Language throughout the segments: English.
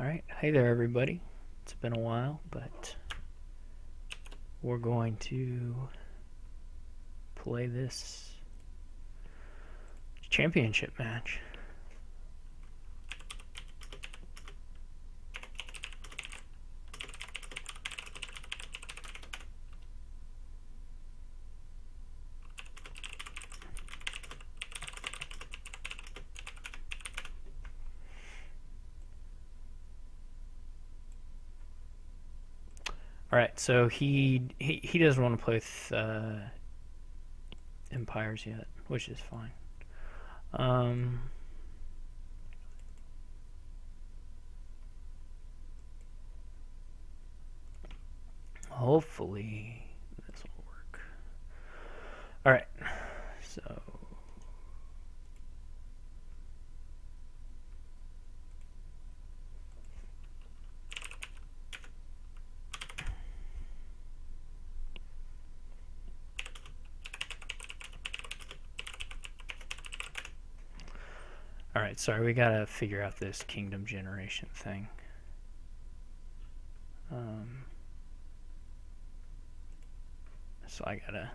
Alright, hey there everybody. It's been a while, but we're going to play this championship match. Alright, so he doesn't want to play with Empires yet, which is fine. Hopefully this will work. Alright, so alright, sorry, we gotta figure out this kingdom generation thing. So I gotta...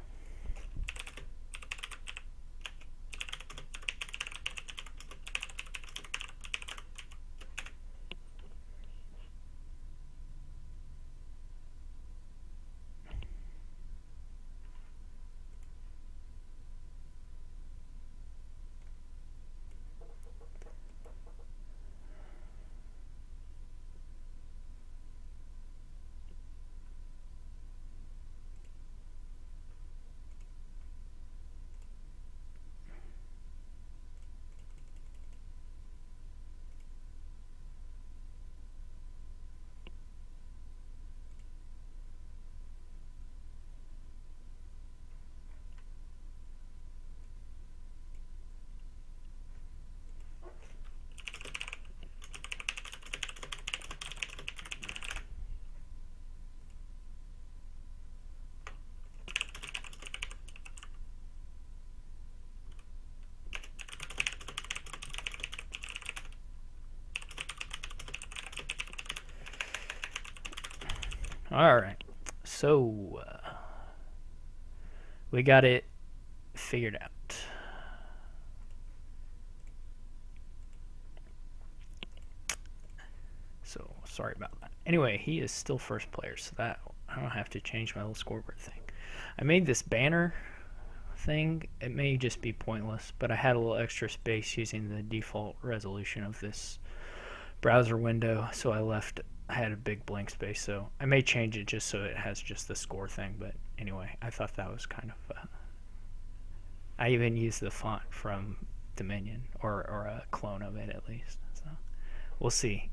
Alright, so we got it figured out. So, sorry about that. Anyway, he is still first player, so that I don't have to change my little scoreboard thing. I made this banner thing. It may just be pointless, but I had a little extra space using the default resolution of this browser window, so I had a big blank space, so I may change it just so it has just the score thing, but anyway, I thought that was kind of I even used the font from Dominion, or a clone of it at least, so we'll see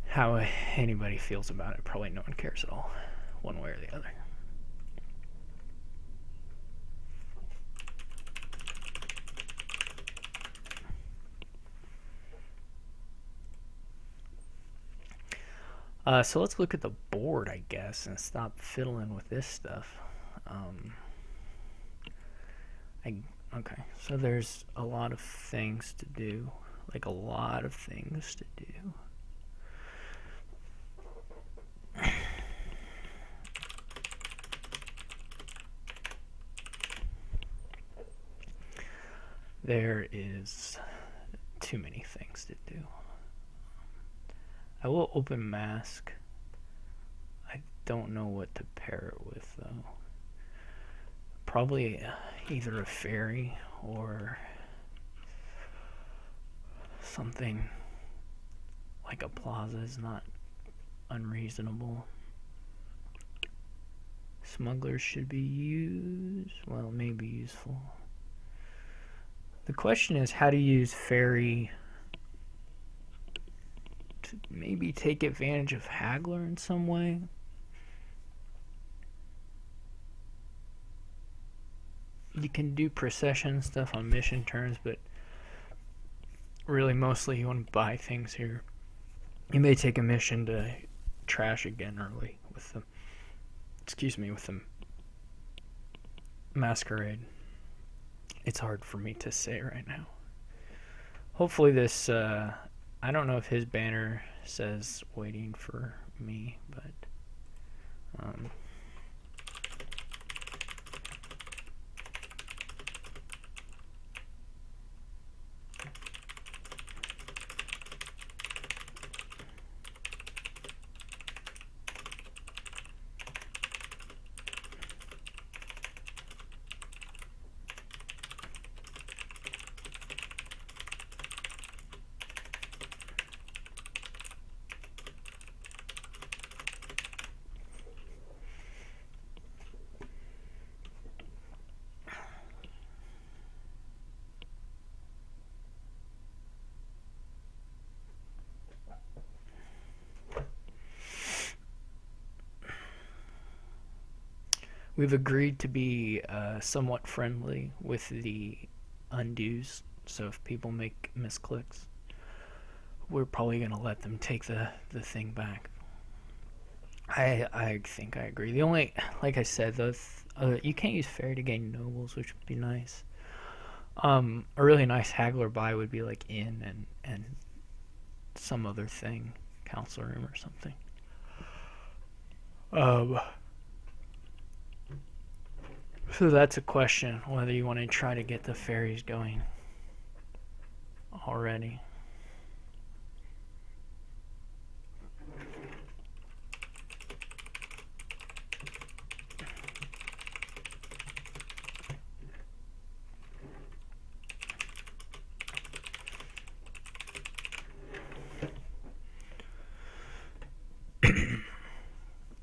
how anybody feels about it. Probably no one cares at all, one way or the other. So let's look at the board, I guess, and stop fiddling with this stuff. Okay, so there's a lot of things to do. Like a lot of things to do. There is too many things to do. I will open mask. I don't know what to pair it with though. Probably either a fairy or something like a plaza is not unreasonable. Smugglers should be used. Well, maybe useful. The question is how to use fairy to maybe take advantage of Haggler in some way. You can do procession stuff on mission turns, but really mostly you want to buy things here. You may take a mission to trash again early with the masquerade. It's hard for me to say right now. Hopefully this, I I don't know if his banner says waiting for me, but we've agreed to be somewhat friendly with the undos. So if people make misclicks, we're probably going to let them take the thing back. I think I agree. The only, like I said, you can't use fairy to gain nobles, which would be nice. A really nice haggler buy would be like inn and some other thing, council room or something. So that's a question, whether you want to try to get the fairies going already.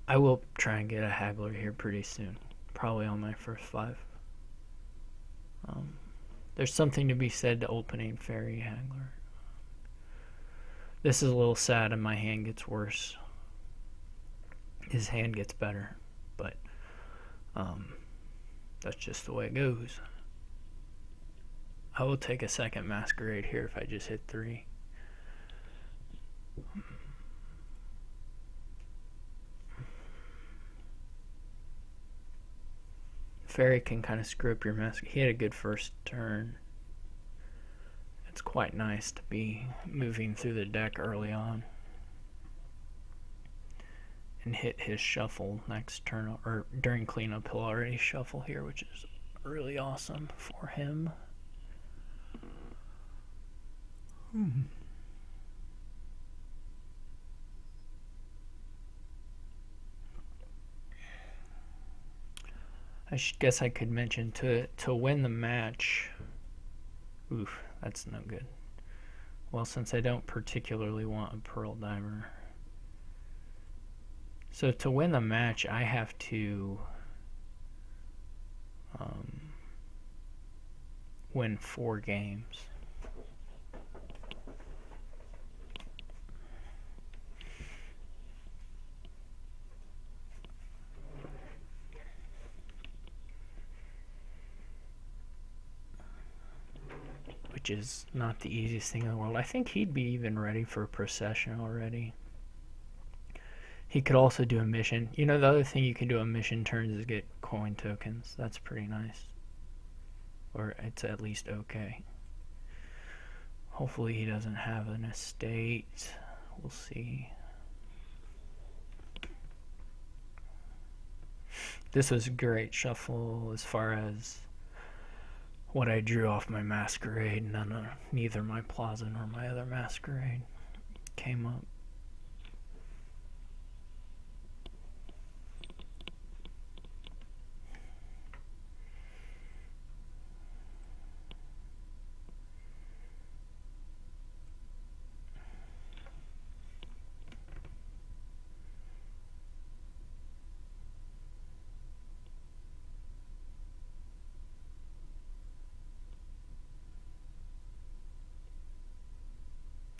I will try and get a haggler here pretty soon. Probably on my first 5. There's something to be said to opening fairy haggler. This is a little sad and my hand gets worse. His hand gets better, but that's just the way it goes. I will take a second masquerade here if I just hit 3. Fairy can kind of screw up your mask. He had a good first turn. It's quite nice to be moving through the deck early on and hit his shuffle next turn, or during cleanup he'll already shuffle here, which is really awesome for him. I guess I could mention to win the match. Oof, that's no good. Well, since I don't particularly want a pearl diver. So to win the match, I have to win 4 games. Which is not the easiest thing in the world. I think he'd be even ready for a procession already. He could also do a mission. You know, the other thing you can do on mission turns is get coin tokens. That's pretty nice. Or it's at least okay. Hopefully he doesn't have an estate. We'll see. This was a great shuffle as far as what I drew off my masquerade. Neither my plaza nor my other masquerade came up.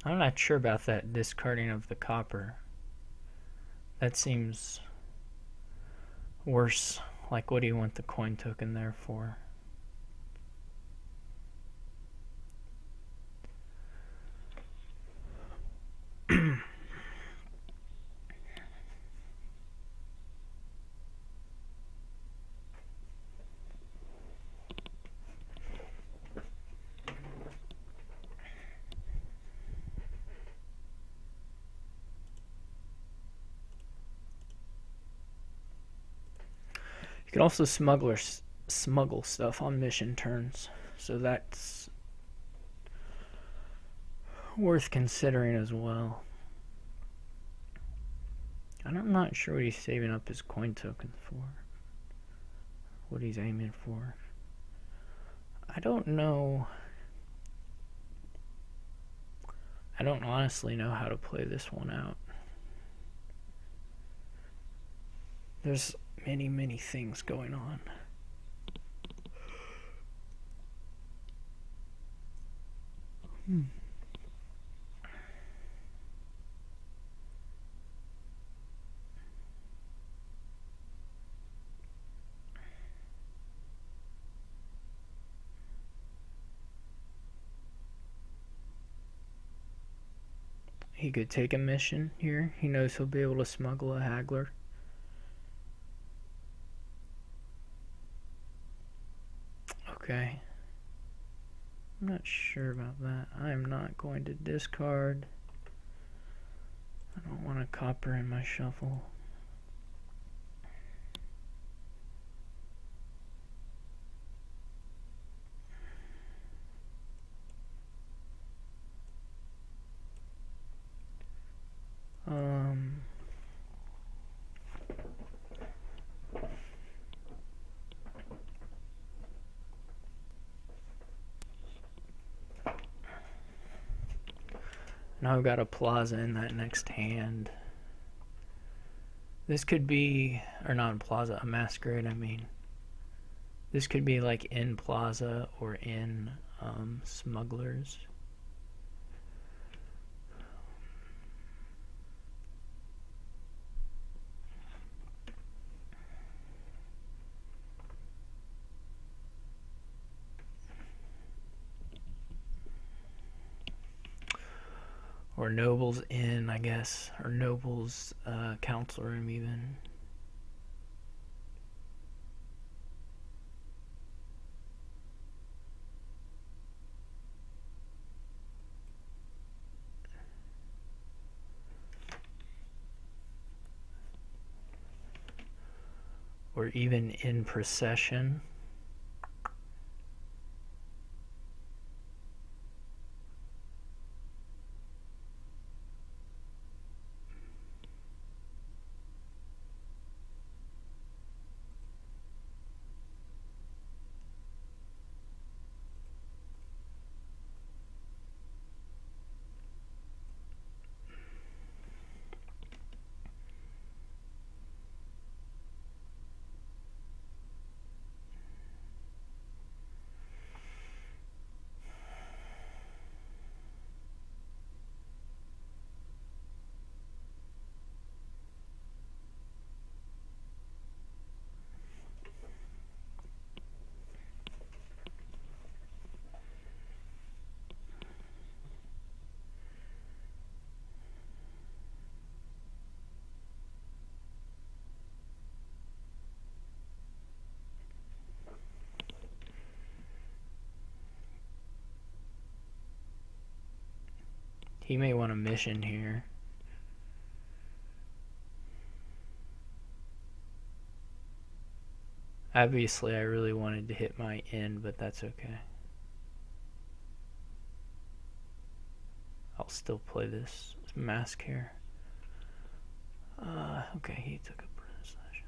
I'm not sure about that discarding of the copper. That seems worse. Like, what do you want the coin token there for? can also smuggle stuff on mission turns, so that's worth considering as well. I'm not sure what he's saving up his coin tokens for. What he's aiming for. I don't know. I don't honestly know how to play this one out. There's many things going on. He could take a mission here. He knows he'll be able to smuggle a haggler. Okay. I'm not sure about that. I'm not going to discard. I don't want a copper in my shuffle. Now I've got a plaza in that next hand. This could be, or not a plaza, a masquerade, I mean. This could be like in plaza or in smugglers. Or Noble's Inn, I guess. Or Noble's Council Room, even. Or even in procession. He may want a mission here. Obviously, I really wanted to hit my inn, but that's okay. I'll still play this mask here. Okay, he took a procession.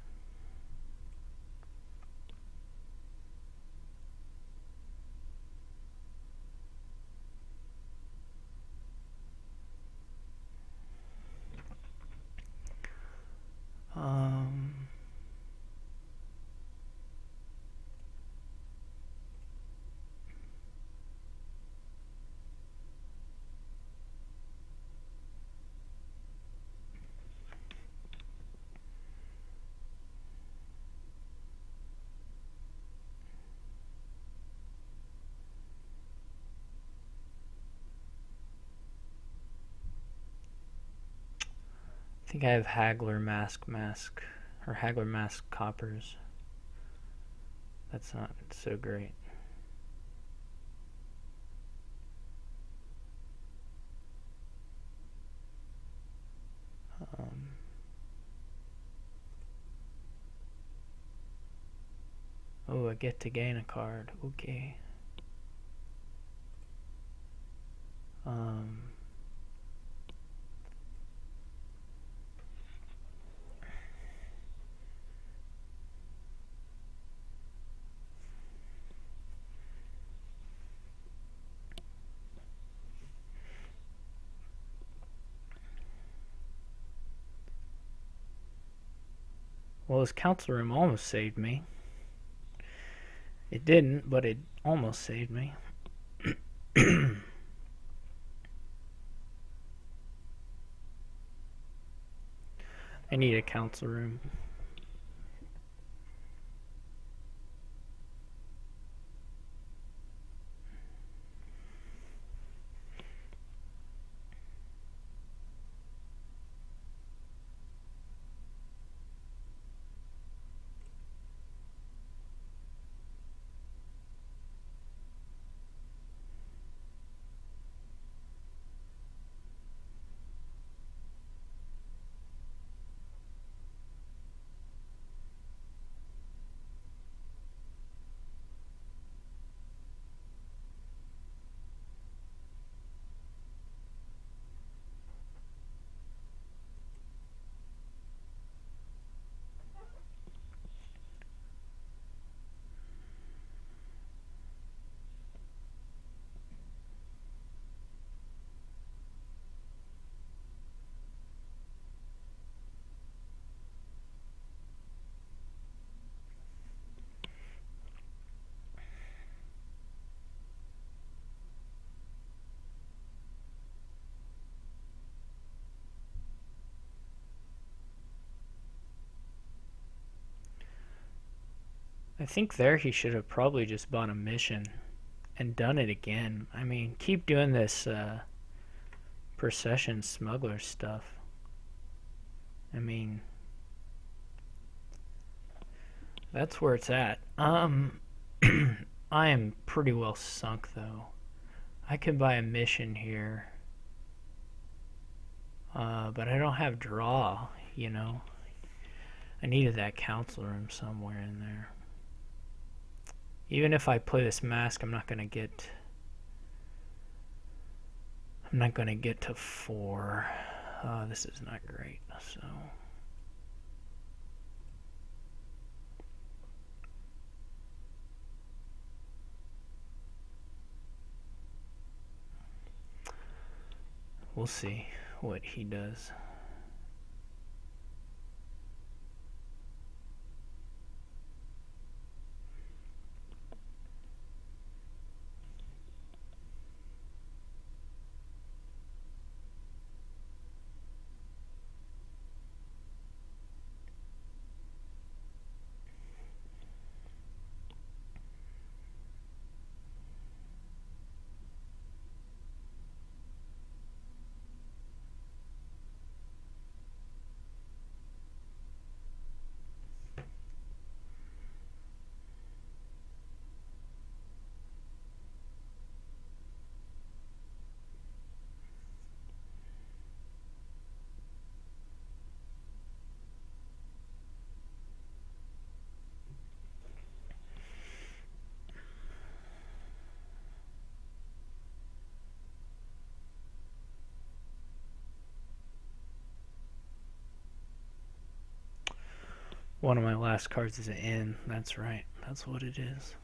I think I have Haggler mask, or Haggler mask coppers. That's not so great. Oh, I get to gain a card. Okay. Well, his council room almost saved me. It didn't, but it almost saved me. I need a council room. I think there he should have probably just bought a mission and done it again. I mean, keep doing this procession smuggler stuff. I mean, that's where it's at. I am pretty well sunk though. I could buy a mission here, but I don't have draw. You know, I needed that council room somewhere in there. Even if I play this mask, I'm not gonna get to 4. This is not great. So we'll see what he does. One of my last cards is an N. That's right. That's what it is.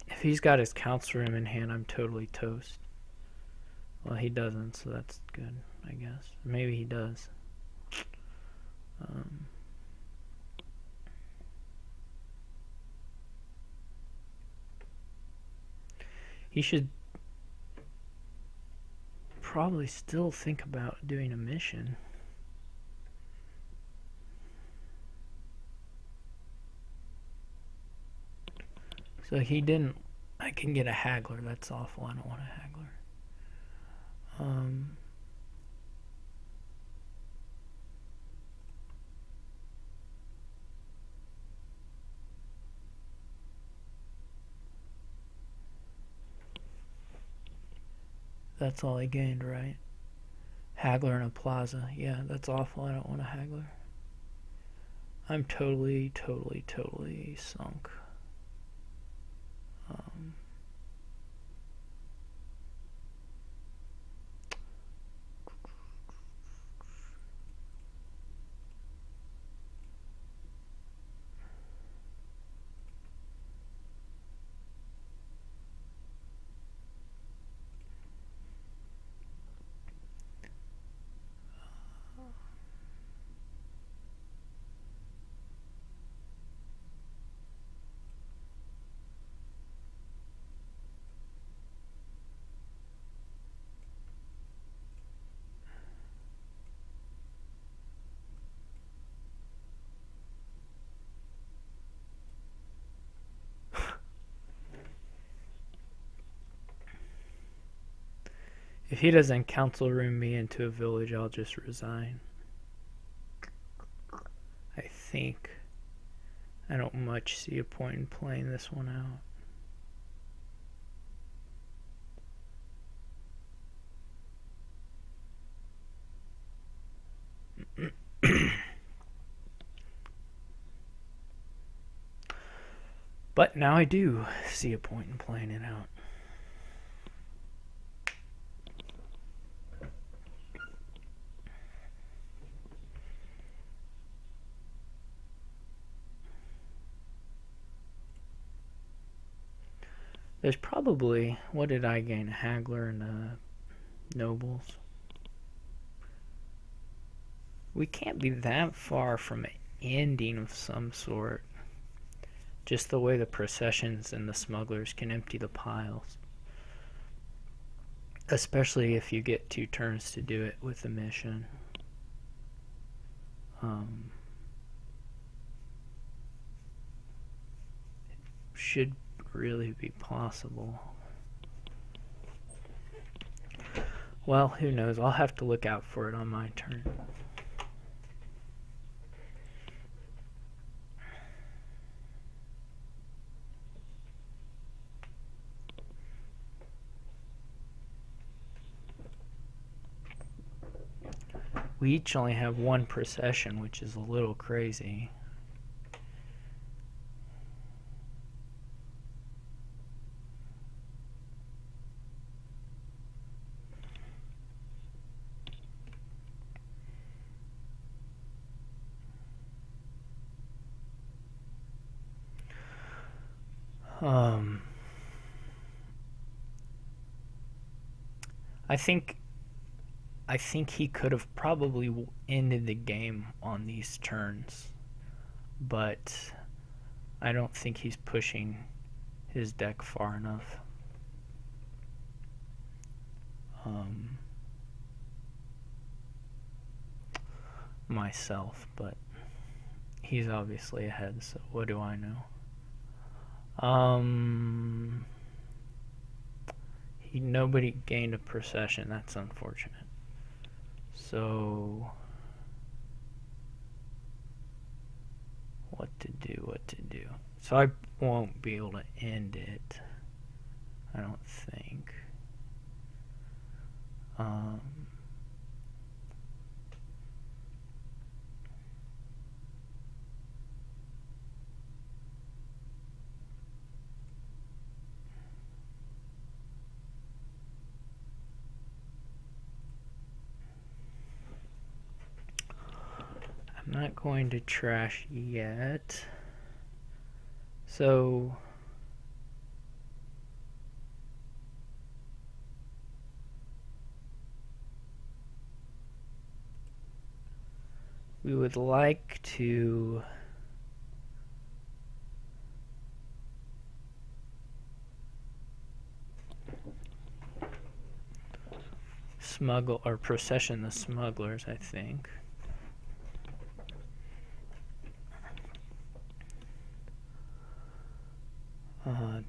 If he's got his council room in hand, I'm totally toast. Well, he doesn't, so that's good, I guess. Maybe he does. He should probably still think about doing a mission. So he didn't. I can get a haggler. That's awful. I don't want a haggler. That's all I gained, right? Haggler in a plaza. Yeah, that's awful. I don't want a haggler. I'm totally sunk. Um, if he doesn't council room me into a village, I'll just resign. I think I don't much see a point in playing this one out. But now I do see a point in playing it out. There's probably, what did I gain? A haggler and nobles. We can't be that far from an ending of some sort. Just the way the processions and the smugglers can empty the piles. Especially if you get 2 turns to do it with the mission. Should really be possible. Well, who knows? I'll have to look out for it on my turn. We each only have 1 procession, which is a little crazy. I think he could have probably ended the game on these turns, but I don't think he's pushing his deck far enough. Myself, but he's obviously ahead, so what do I know? Nobody gained a procession. That's unfortunate. So, what to do? So I won't be able to end it, I don't think. I'm not going to trash yet. So we would like to smuggle or procession the smugglers, I think.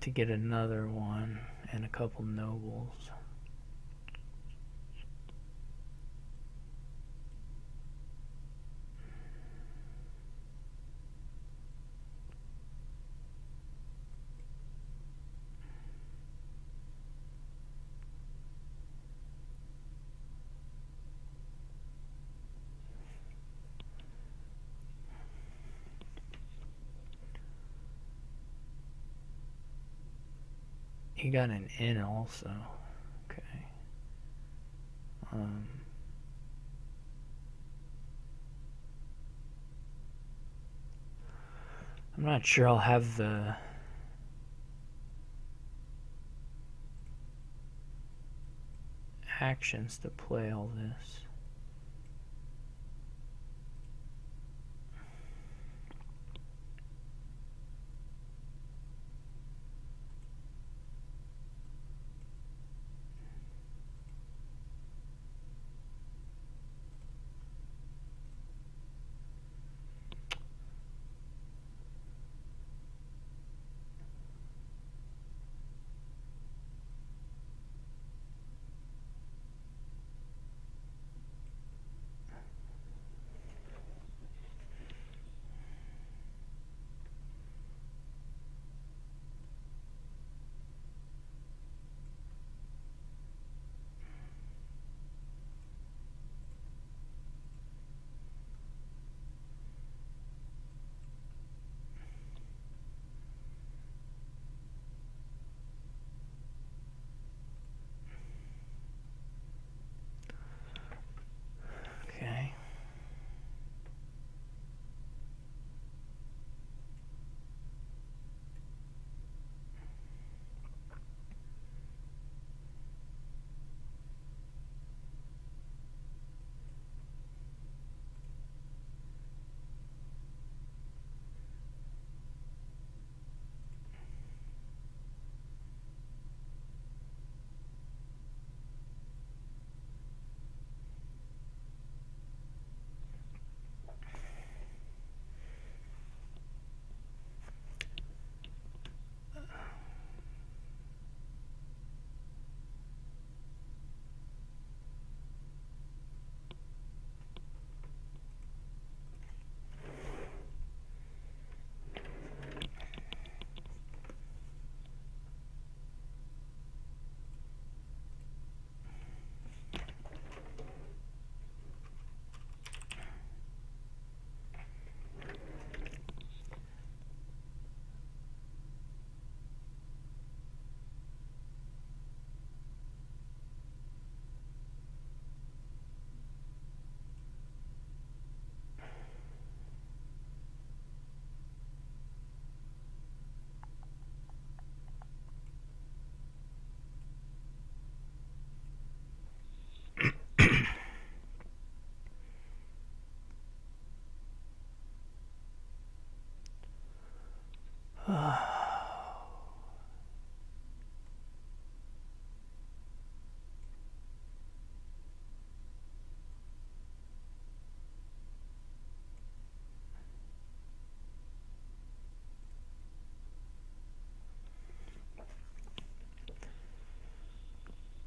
To get another one and a couple nobles. He got an N also. Okay. I'm not sure I'll have the actions to play all this. Okay.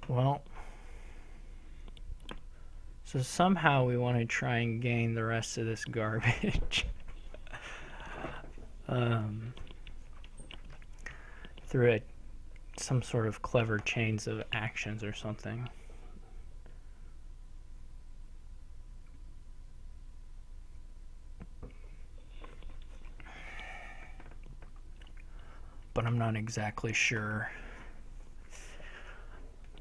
Well, so somehow we want to try and gain the rest of this garbage through some sort of clever chains of actions or something. But I'm not exactly sure.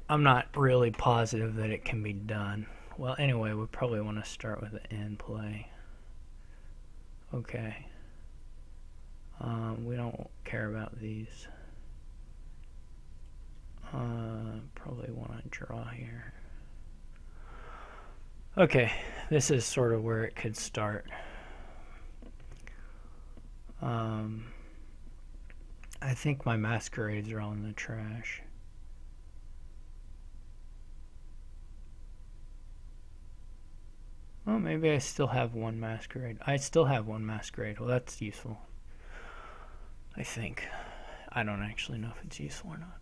I'm not really positive that it can be done. Well, anyway, we probably want to start with the end play. Okay. We don't care about these. Probably want to draw here. Okay, this is sort of where it could start. I think my masquerades are all in the trash. Oh, maybe I still have one masquerade. I still have one masquerade. Well, that's useful. I think. I don't actually know if it's useful or not.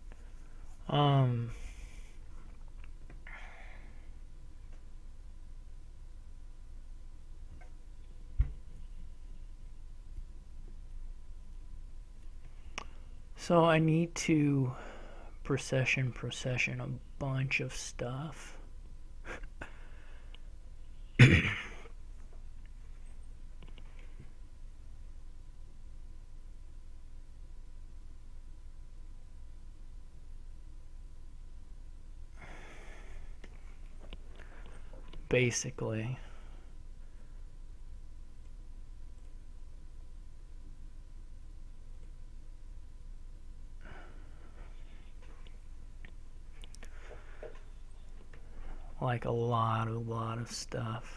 So I need to procession a bunch of stuff. basically. Like a lot of stuff.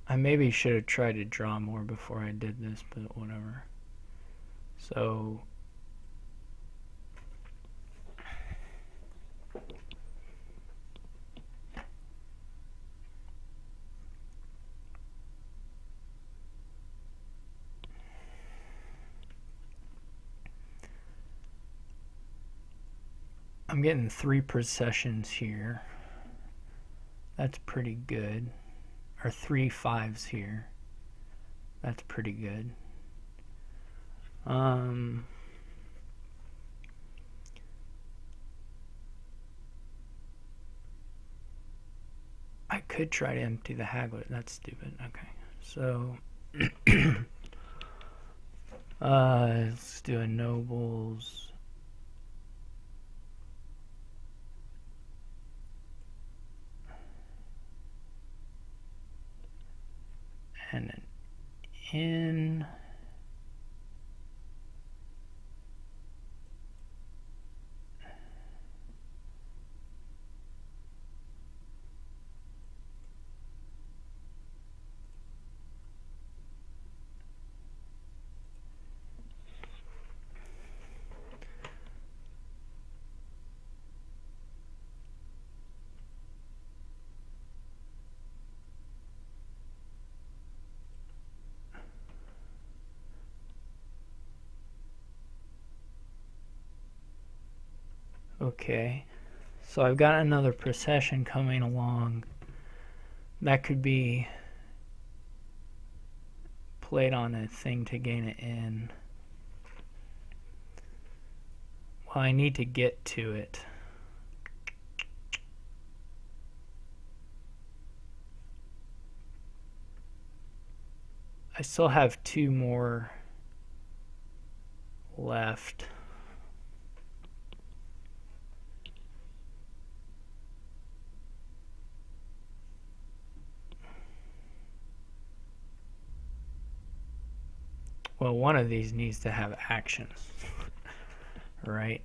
I maybe should have tried to draw more before I did this, but whatever. So I'm getting 3 processions here. That's pretty good. Or 3 5s here. That's pretty good. I could try to empty the Haglet. That's stupid. Okay. So let's do a nobles. And an in. Okay, so I've got another procession coming along. That could be played on a thing to gain it in. Well, I need to get to it. I still have 2 more left. Well, one of these needs to have actions, right?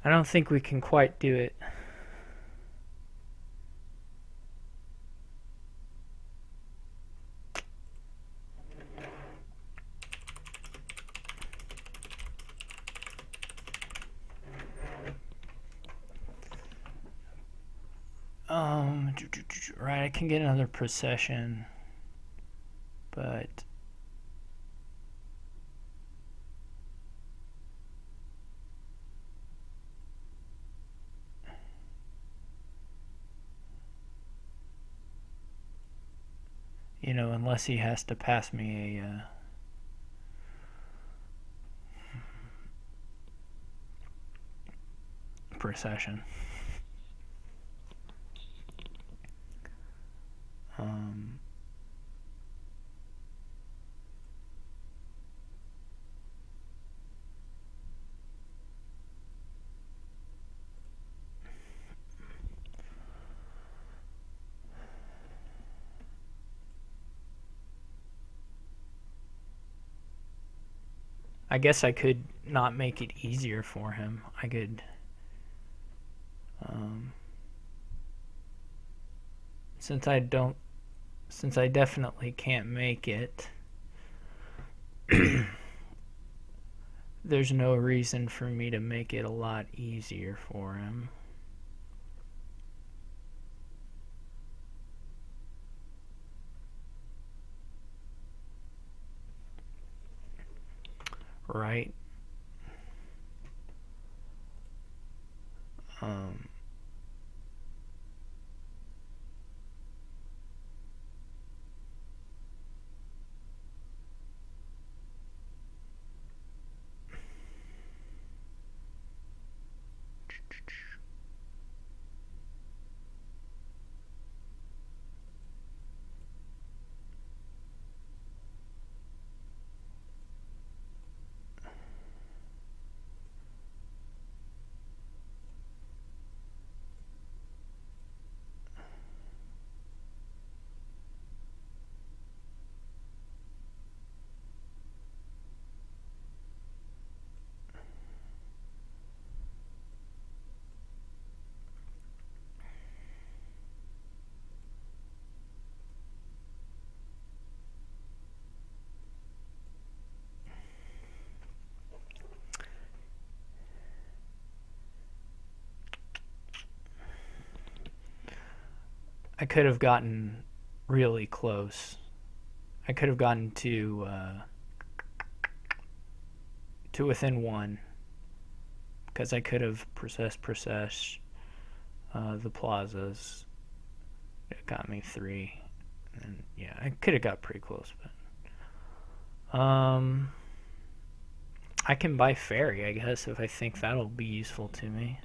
I don't think we can quite do it. Right, I can get another procession. But unless he has to pass me a procession. I guess I could not make it easier for him. I could since I definitely can't make it, there's no reason for me to make it a lot easier for him. Right? I could have gotten really close. I could have gotten to within one, because I could have processed the plazas. It got me 3, and yeah, I could have got pretty close, but I can buy ferry, I guess, if I think that'll be useful to me.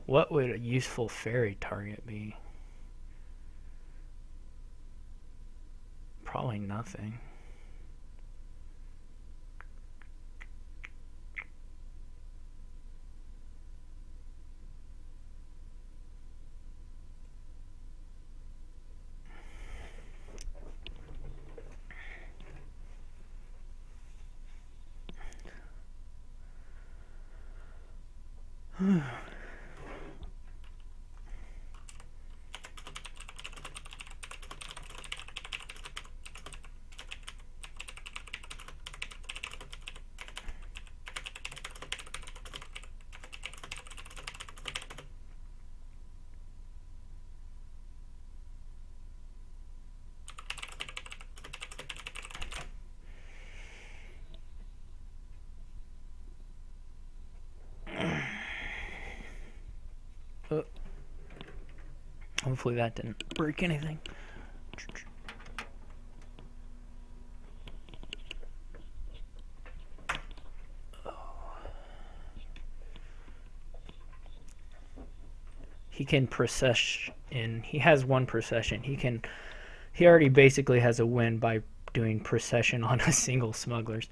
What would a useful ferry target be? Probably nothing. Hopefully that didn't break anything. He can procession. He has one procession. He already basically has a win by doing procession on a single smugglers.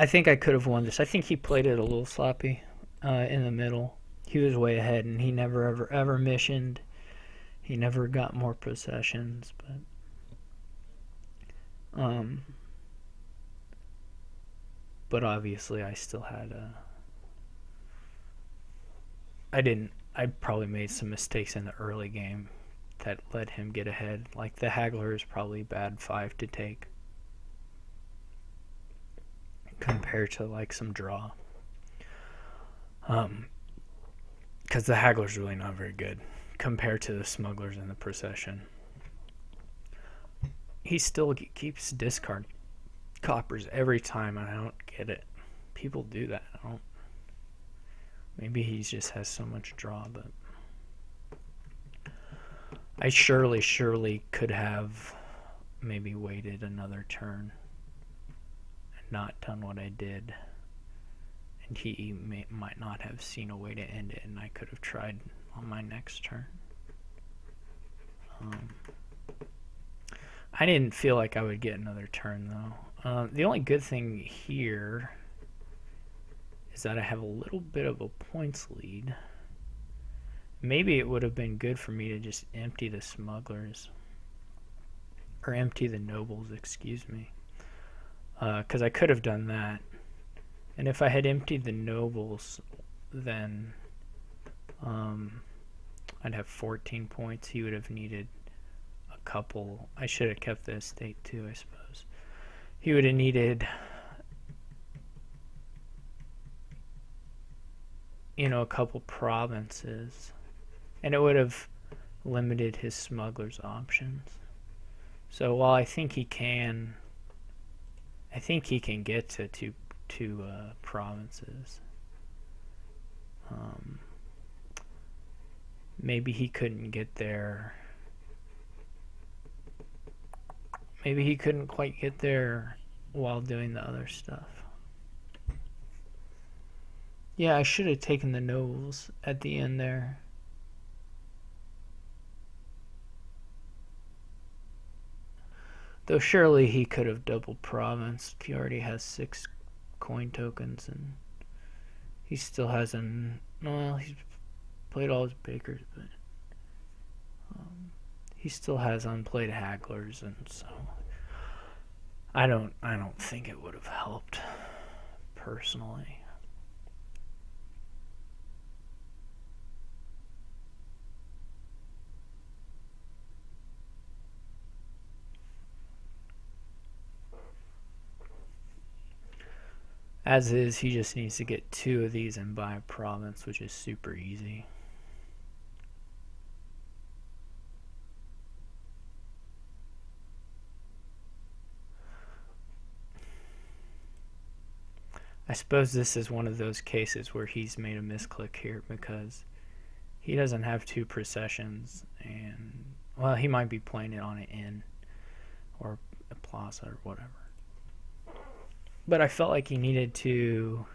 I think I could have won this. I think he played it a little sloppy in the middle. He was way ahead, and he never ever missioned. He never got more possessions, but obviously I still had I probably made some mistakes in the early game that let him get ahead. Like the Haggler is probably bad 5 to take compared to like some draw. Because the Haggler's really not very good compared to the Smugglers in the Procession. He still keeps discard coppers every time, and I don't get it. People do that. I don't. Maybe he just has so much draw, but I surely could have maybe waited another turn and not done what I did. And he might not have seen a way to end it, and I could have tried on my next turn. I didn't feel like I would get another turn, though. The only good thing here is that I have a little bit of a points lead. Maybe it would have been good for me to just empty the Smugglers. Or empty the Nobles, excuse me. Because I could have done that. And if I had emptied the Nobles, then I'd have 14 points. He would have needed a couple. I should have kept the estate too, I suppose. He would have needed, a couple provinces. And it would have limited his Smugglers' options. So while I think he can get to two provinces. Maybe he couldn't get there. Maybe he couldn't quite get there while doing the other stuff. Yeah, I should have taken the Nobles at the end there. Though surely he could have double provinced. He already has 6 coin tokens, and he still hasn't. Well, he's played all his bakers, but he still has unplayed Hagglers, and so I don't think it would have helped personally. As is, he just needs to get 2 of these and buy a province, which is super easy. I suppose this is one of those cases where he's made a misclick here because he doesn't have 2 processions, and, well, he might be playing it on an inn or a plaza or whatever. But I felt like he needed to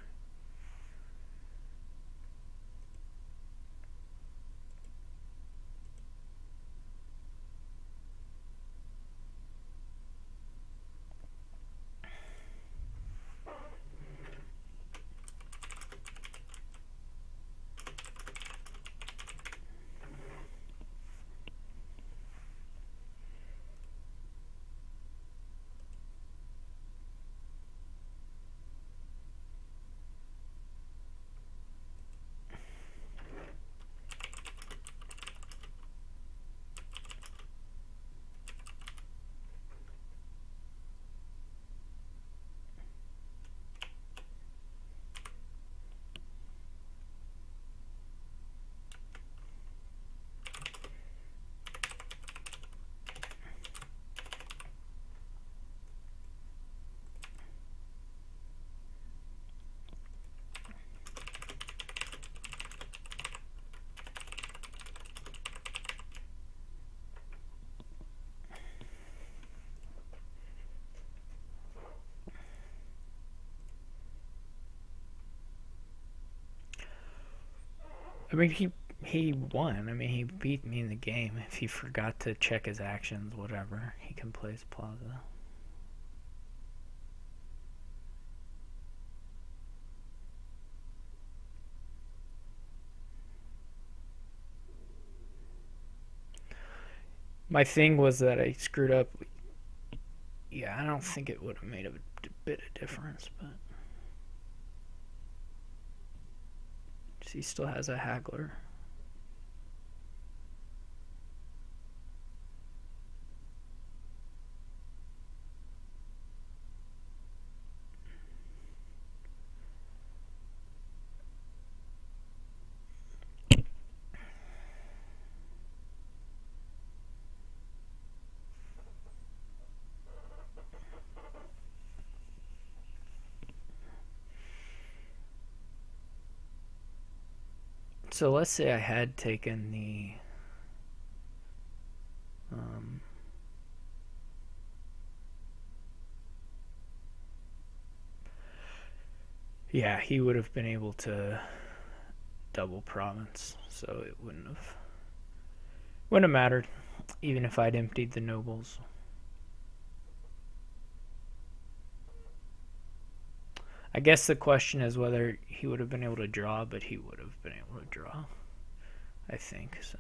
I mean, he won. I mean, he beat me in the game. If he forgot to check his actions, whatever, he can play his plaza. My thing was that I screwed up. Yeah, I don't think it would have made a bit of difference, but he still has a haggler. So let's say I had taken the yeah, he would have been able to double province, so it wouldn't have mattered, even if I'd emptied the nobles. I guess the question is whether he would have been able to draw, but he would have been able to draw, I think. So,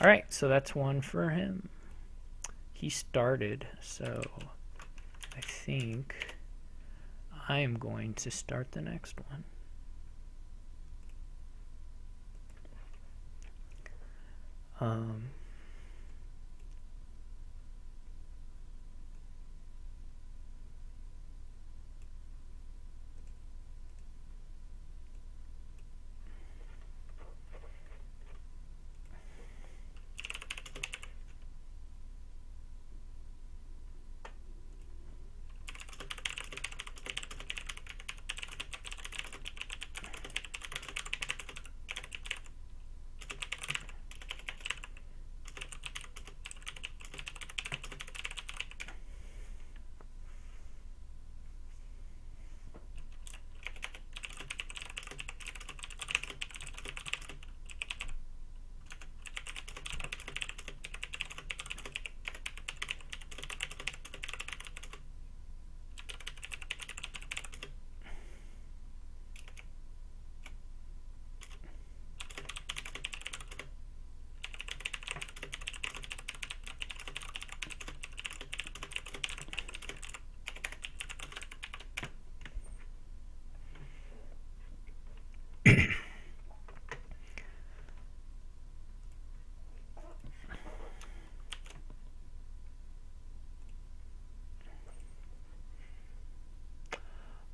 all right, so that's one for him. He started, so I think I am going to start the next one.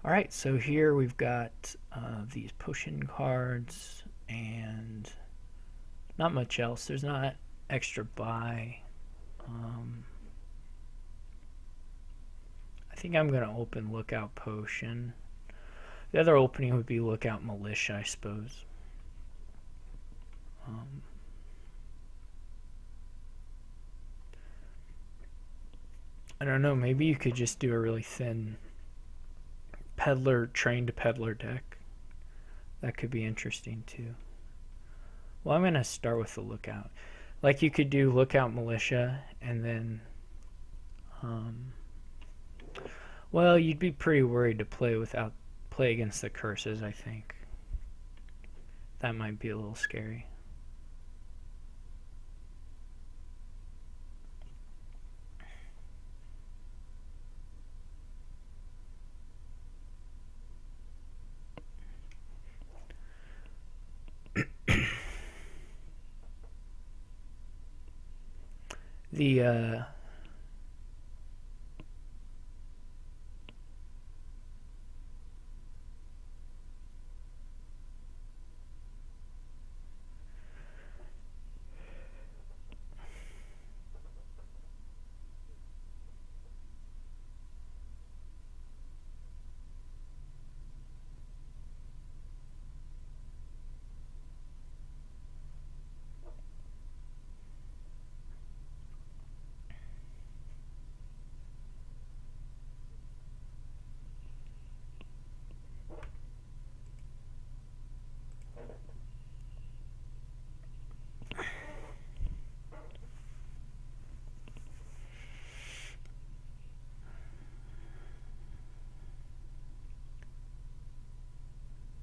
All right, so here we've got these potion cards and not much else. There's not extra buy. I think I'm going to open Lookout Potion. The other opening would be Lookout Militia, I suppose. I don't know, maybe you could just do a really thin peddler, trained peddler deck. That could be interesting too. Well, I'm going to start with the Lookout. Like you could do Lookout Militia and then well, you'd be pretty worried to play against the curses, I think. That might be a little scary. The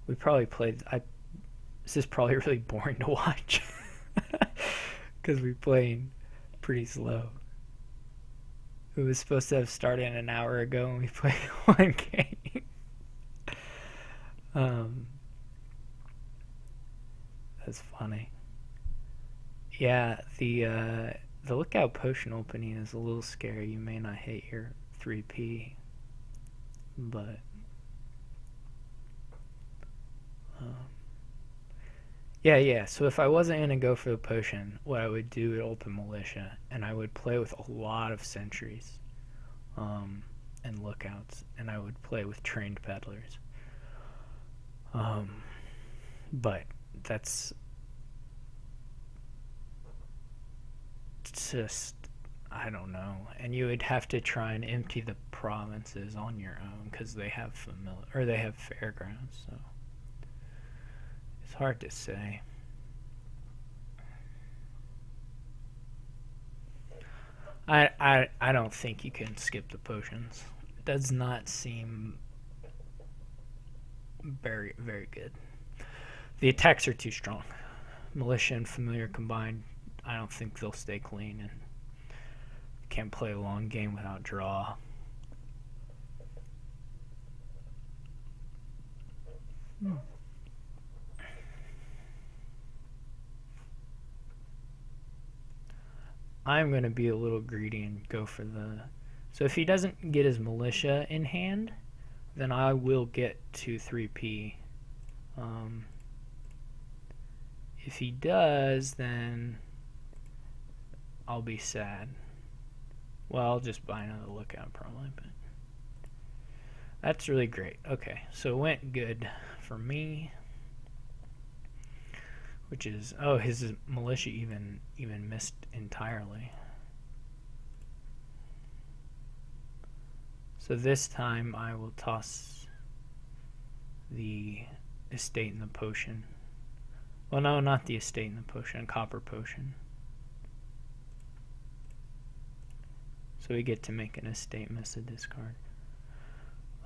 we probably played. This is probably really boring to watch because we playing pretty slow. It was supposed to have started an hour ago and we played one game. um, that's funny. Yeah, the lookout potion opening is a little scary. You may not hit your 3p, but um, yeah. So if I wasn't gonna go for the potion, what I would do would open militia, and I would play with a lot of sentries, and lookouts, and I would play with trained peddlers. But that's just, I don't know. And you would have to try and empty the provinces on your own because they have they have fairgrounds. So it's hard to say. I don't think you can skip the potions. It does not seem very good. The attacks are too strong. Militia and familiar combined, I don't think they'll stay clean, and can't play a long game without draw. I'm going to be a little greedy and go for the... So if he doesn't get his militia in hand, then I will get to 3p. If he does, then I'll be sad. Well, I'll just buy another lookout probably, but that's really great. Okay, so it went good for me, which is, oh, his militia even missed entirely. So this time I will toss the estate and the potion. Well, no, not the estate and the potion, copper potion. So we get to make an estate miss a discard.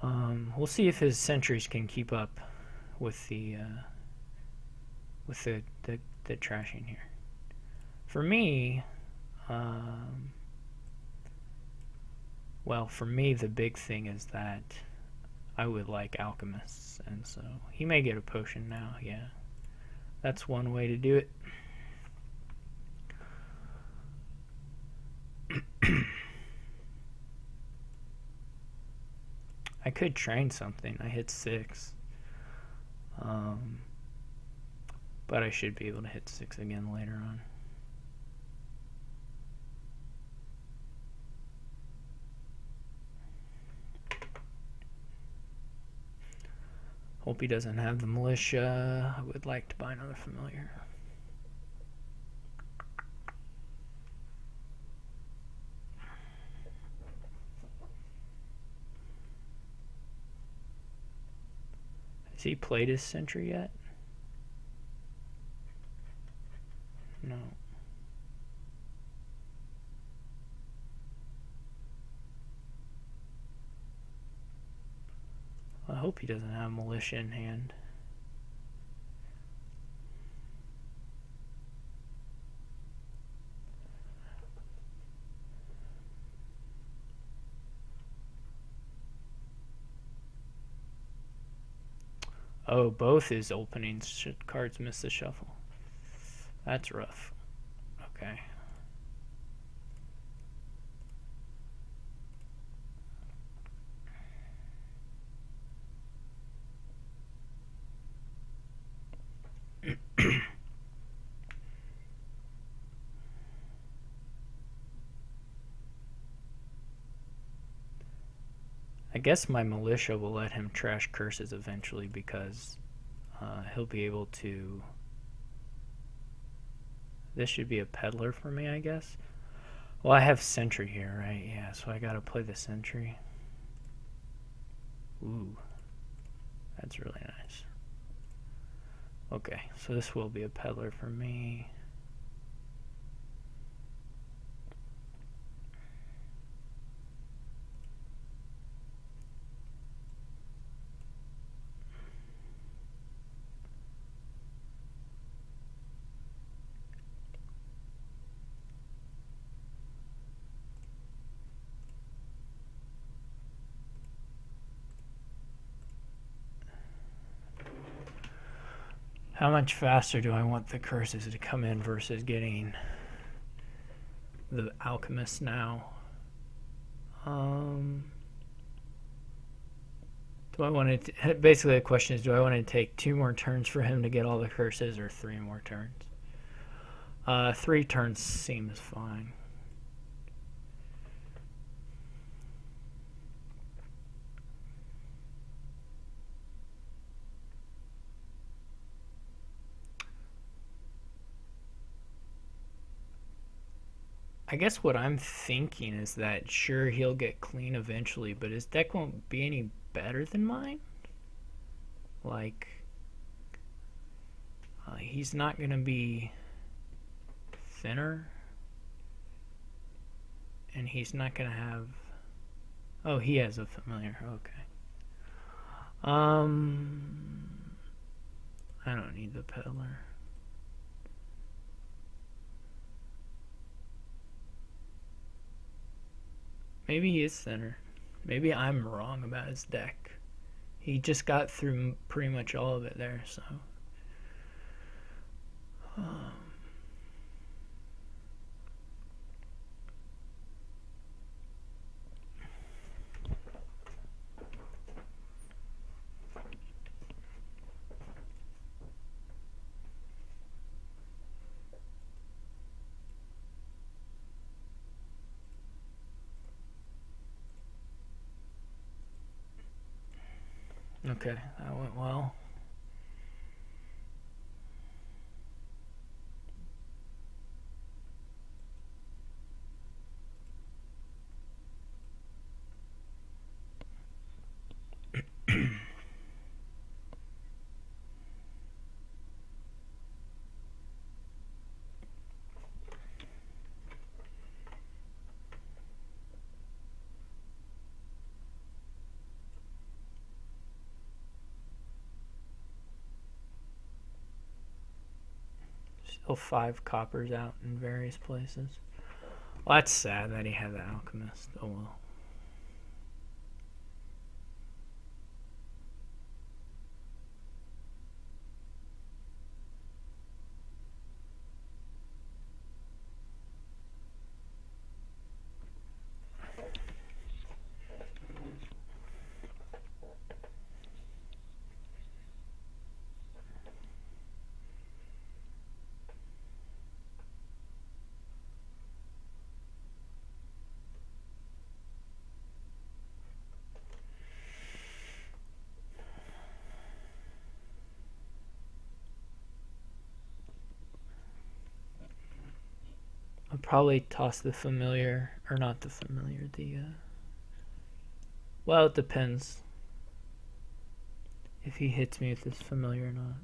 We'll see if his sentries can keep up with the trashing here. For me, well, for me the big thing is that I would like alchemists, and so he may get a potion now. Yeah, that's one way to do it. I could train something. I hit 6. But I should be able to hit 6 again later on. Hope he doesn't have the militia. I would like to buy another familiar. Has he played his sentry yet? No. I hope he doesn't have militia in hand. Oh, both his openings cards miss the shuffle. That's rough. Okay. I guess my militia will let him trash curses eventually because he'll be able to... This should be a peddler for me, I guess. Well, I have sentry here, right? Yeah, so I gotta play the sentry. Ooh, that's really nice. Okay, so this will be a peddler for me. How much faster do I want the curses to come in versus getting the Alchemist now? Do I want to... Basically, the question is, do I want to take 2 more turns for him to get all the curses or 3 more turns? 3 turns seems fine. I guess what I'm thinking is that sure, he'll get clean eventually, but his deck won't be any better than mine. Like, he's not going to be thinner, and he's not going to have... Oh, he has a familiar. Okay. I don't need the peddler. Maybe he is thinner. Maybe I'm wrong about his deck. He just got through pretty much all of it there, so... Okay, that went well. Still 5 coppers out in various places. Well, that's sad that he had the Alchemist. Oh well. I'll probably toss the familiar, or not the familiar, well, it depends if he hits me with this familiar or not.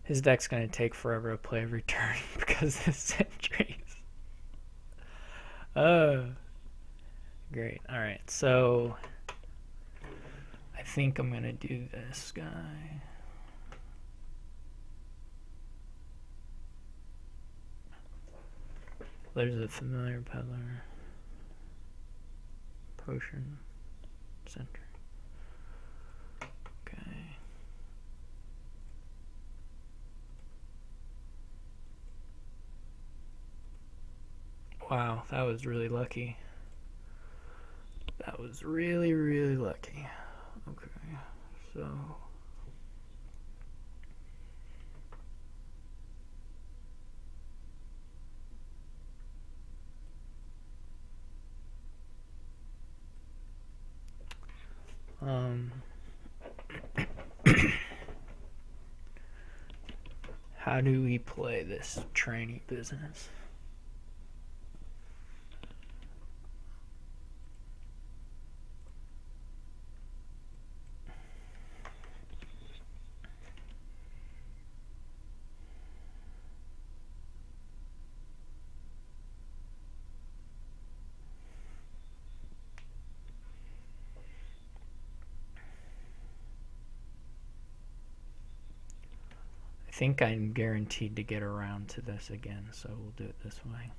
His deck's going to take forever to play every turn because of sentries. Great. Alright, so I think I'm going to do this guy. There's a familiar peddler. Potion. Center. Okay. Wow, that was really lucky. That was really, really lucky. Okay, so... how do we play this training business? think I'm guaranteed to get around to this again, so we'll do it this way.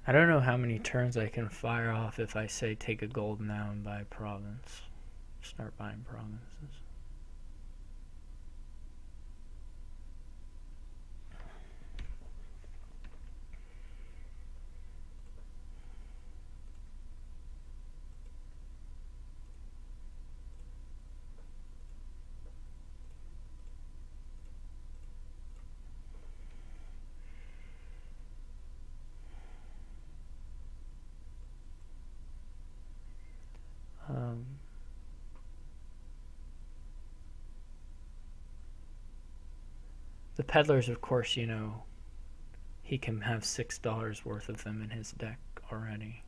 I don't know how many turns I can fire off if I say take a gold now and buy province. Start buying provinces. The peddlers, of course, you know, he can have $6 worth of them in his deck already.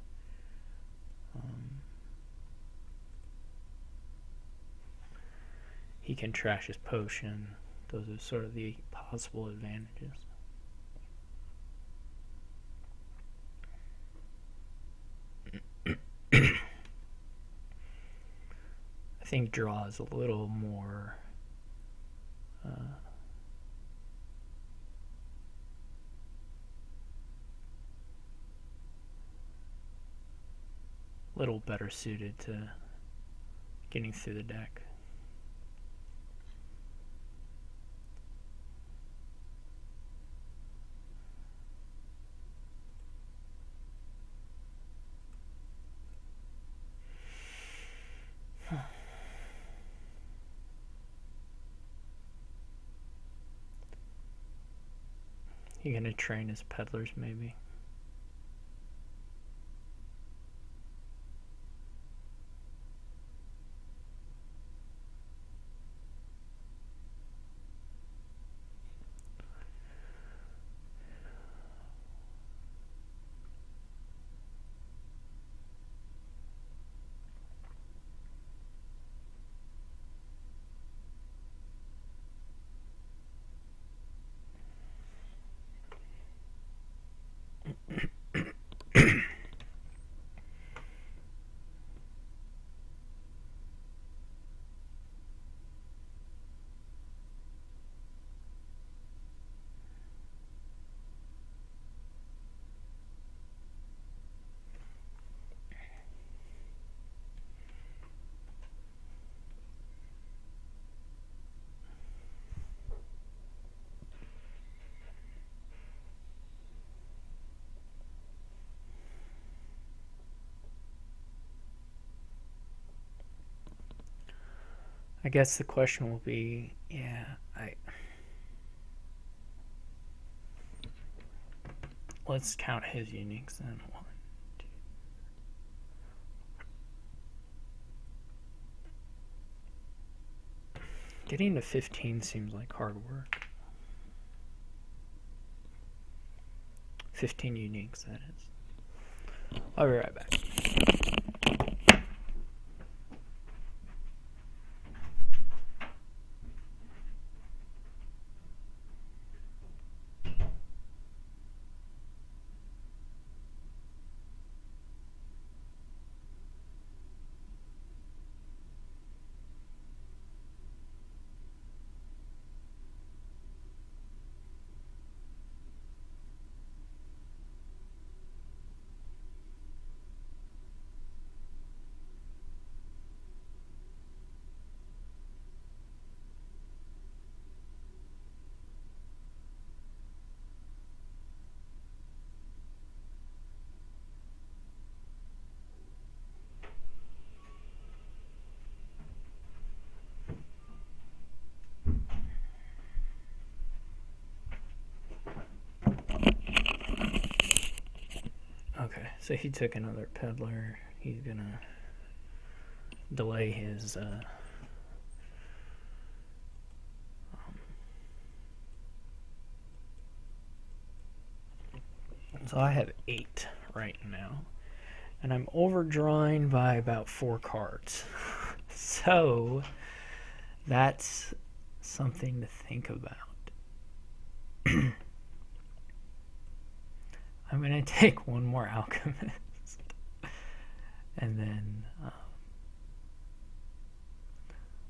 He can trash his potion. Those are sort of the possible advantages. I think draw is a little more little better suited to getting through the deck. You gonna train his peddlers, maybe? I guess the question will be, yeah, let's count his uniques then. 1, 2. Getting to 15 seems like hard work. 15 uniques, that is. I'll be right back. Okay, so he took another peddler. He's gonna delay his so I have 8 right now, and I'm overdrawing by about 4 cards. So that's something to think about. I'm going to take one more Alchemist, and then,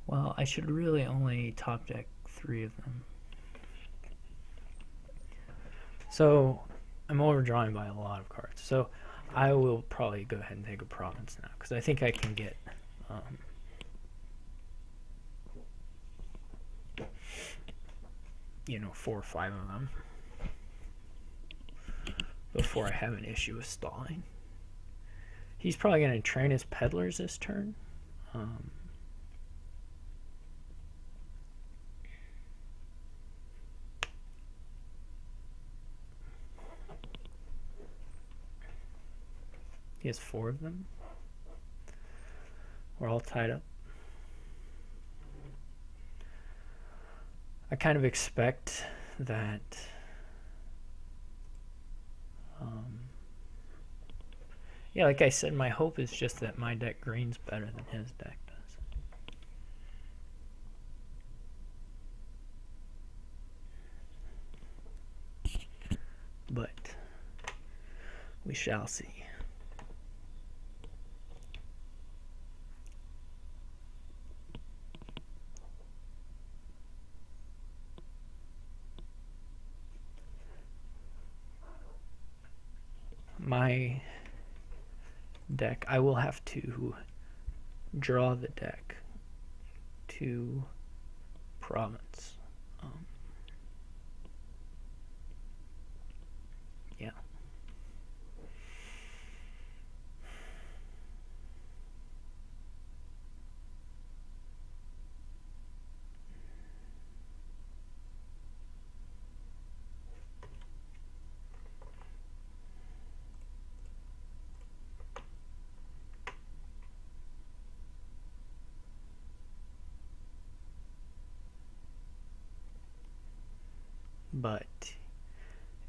well, I should really only top deck 3 of them. So I'm overdrawing by a lot of cards. So I will probably go ahead and take a province now, because I think I can get 4 or 5 of them before I have an issue with stalling. He's probably going to train his peddlers this turn. He has 4 of them. We're all tied up. I kind of expect that yeah, like I said, my hope is just that my deck green's better than his deck does. But we shall see. My deck, I will have to draw the deck to province. Yeah. But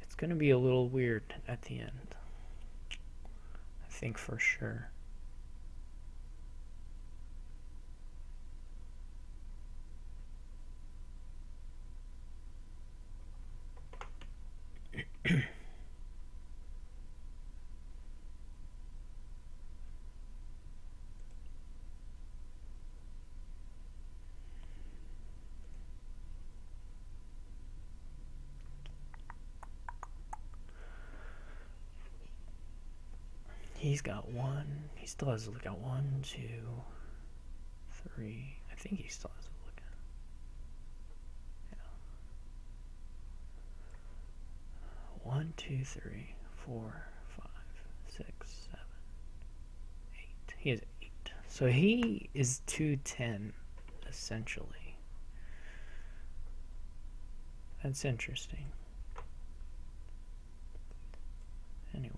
it's going to be a little weird at the end. I think for sure. He's got 1. He still has to look at 1, 2, 3. I think he still has to look at. Yeah. 1, 2, 3, 4, 5, 6, 7, 8. He has 8. So he is 210, essentially. That's interesting. Anyway.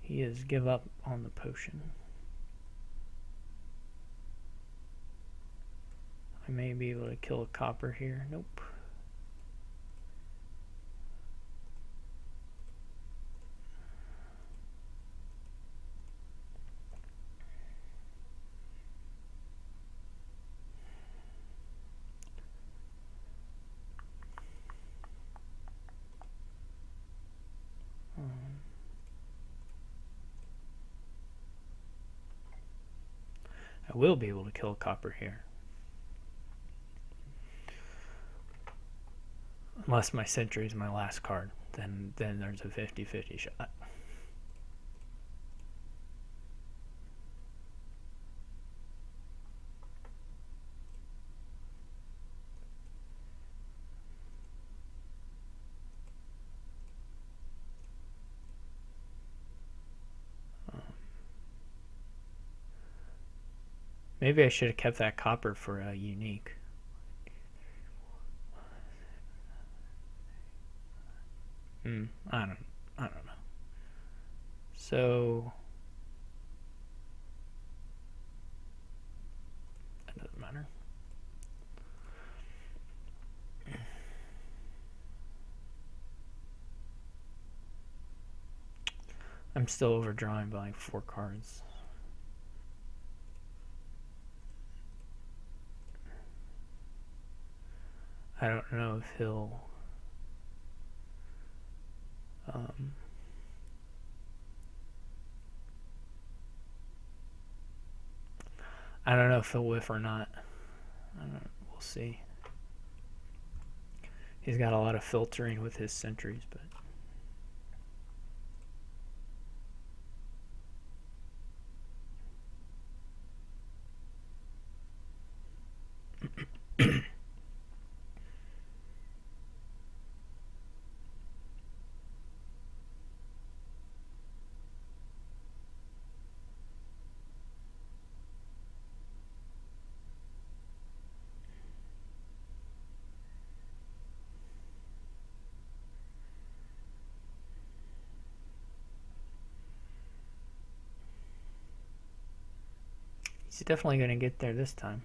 He has give up on the potion. I may be able to kill a copper here. Nope. I will be able to kill a copper here. Unless my sentry is my last card. Then there's a 50-50 shot. Maybe I should have kept that copper for a unique. I don't know. So that doesn't matter. I'm still overdrawing by like 4 cards. I don't know if he'll I don't know if he'll whiff or not. We'll see. He's got a lot of filtering with his sentries, but he's definitely going to get there this time.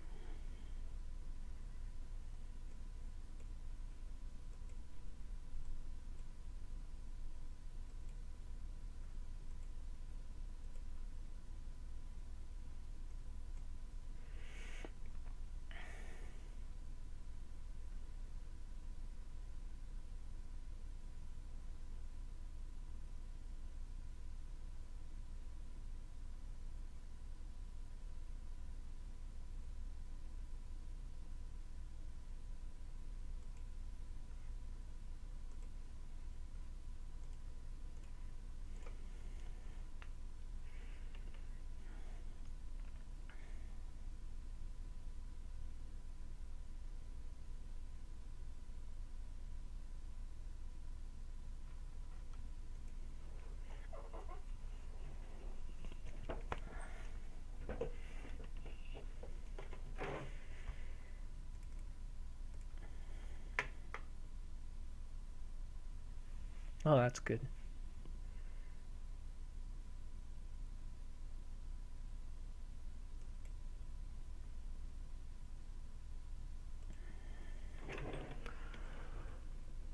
Oh, that's good.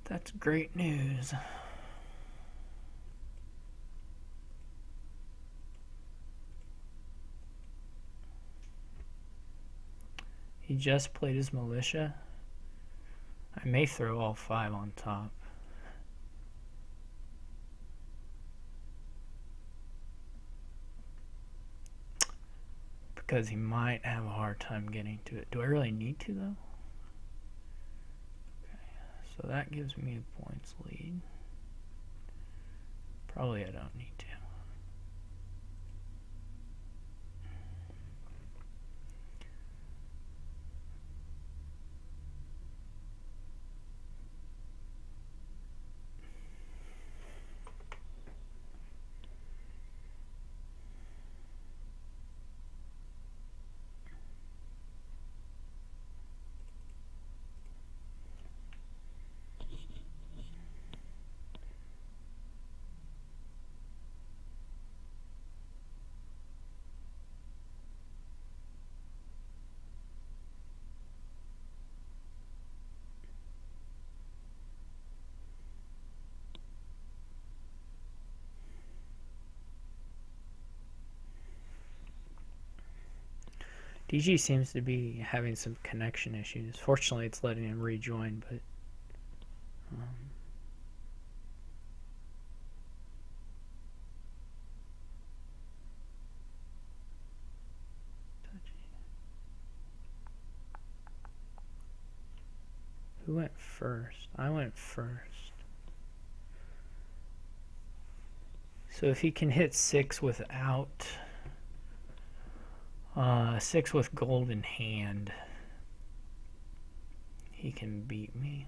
That's great news. He just played his militia. I may throw all 5 on top. Because he might have a hard time getting to it. Do I really need to, though? Okay, so that gives me a points lead. Probably I don't need to. DG seems to be having some connection issues. Fortunately, it's letting him rejoin, but who went first? I went first. So if he can hit 6 without 6 with gold in hand, he can beat me.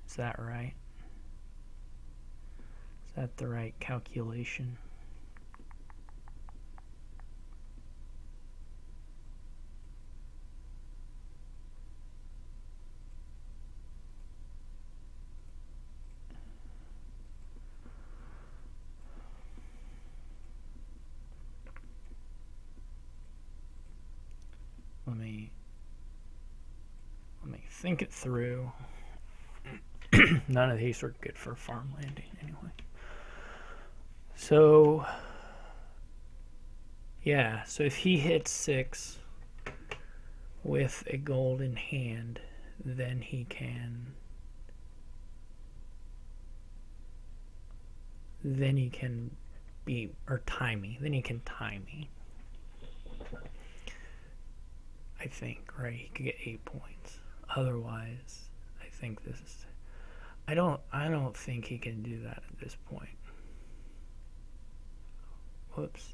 Is that right? Is that the right calculation? Let me think it through. None of these are good for farm landing anyway. So yeah, so if he hits 6 with a gold in hand, then he can beat or tie me. Then he can tie me. I think, right? He could get 8 points. Otherwise, I think this is. I don't think he can do that at this point. Whoops.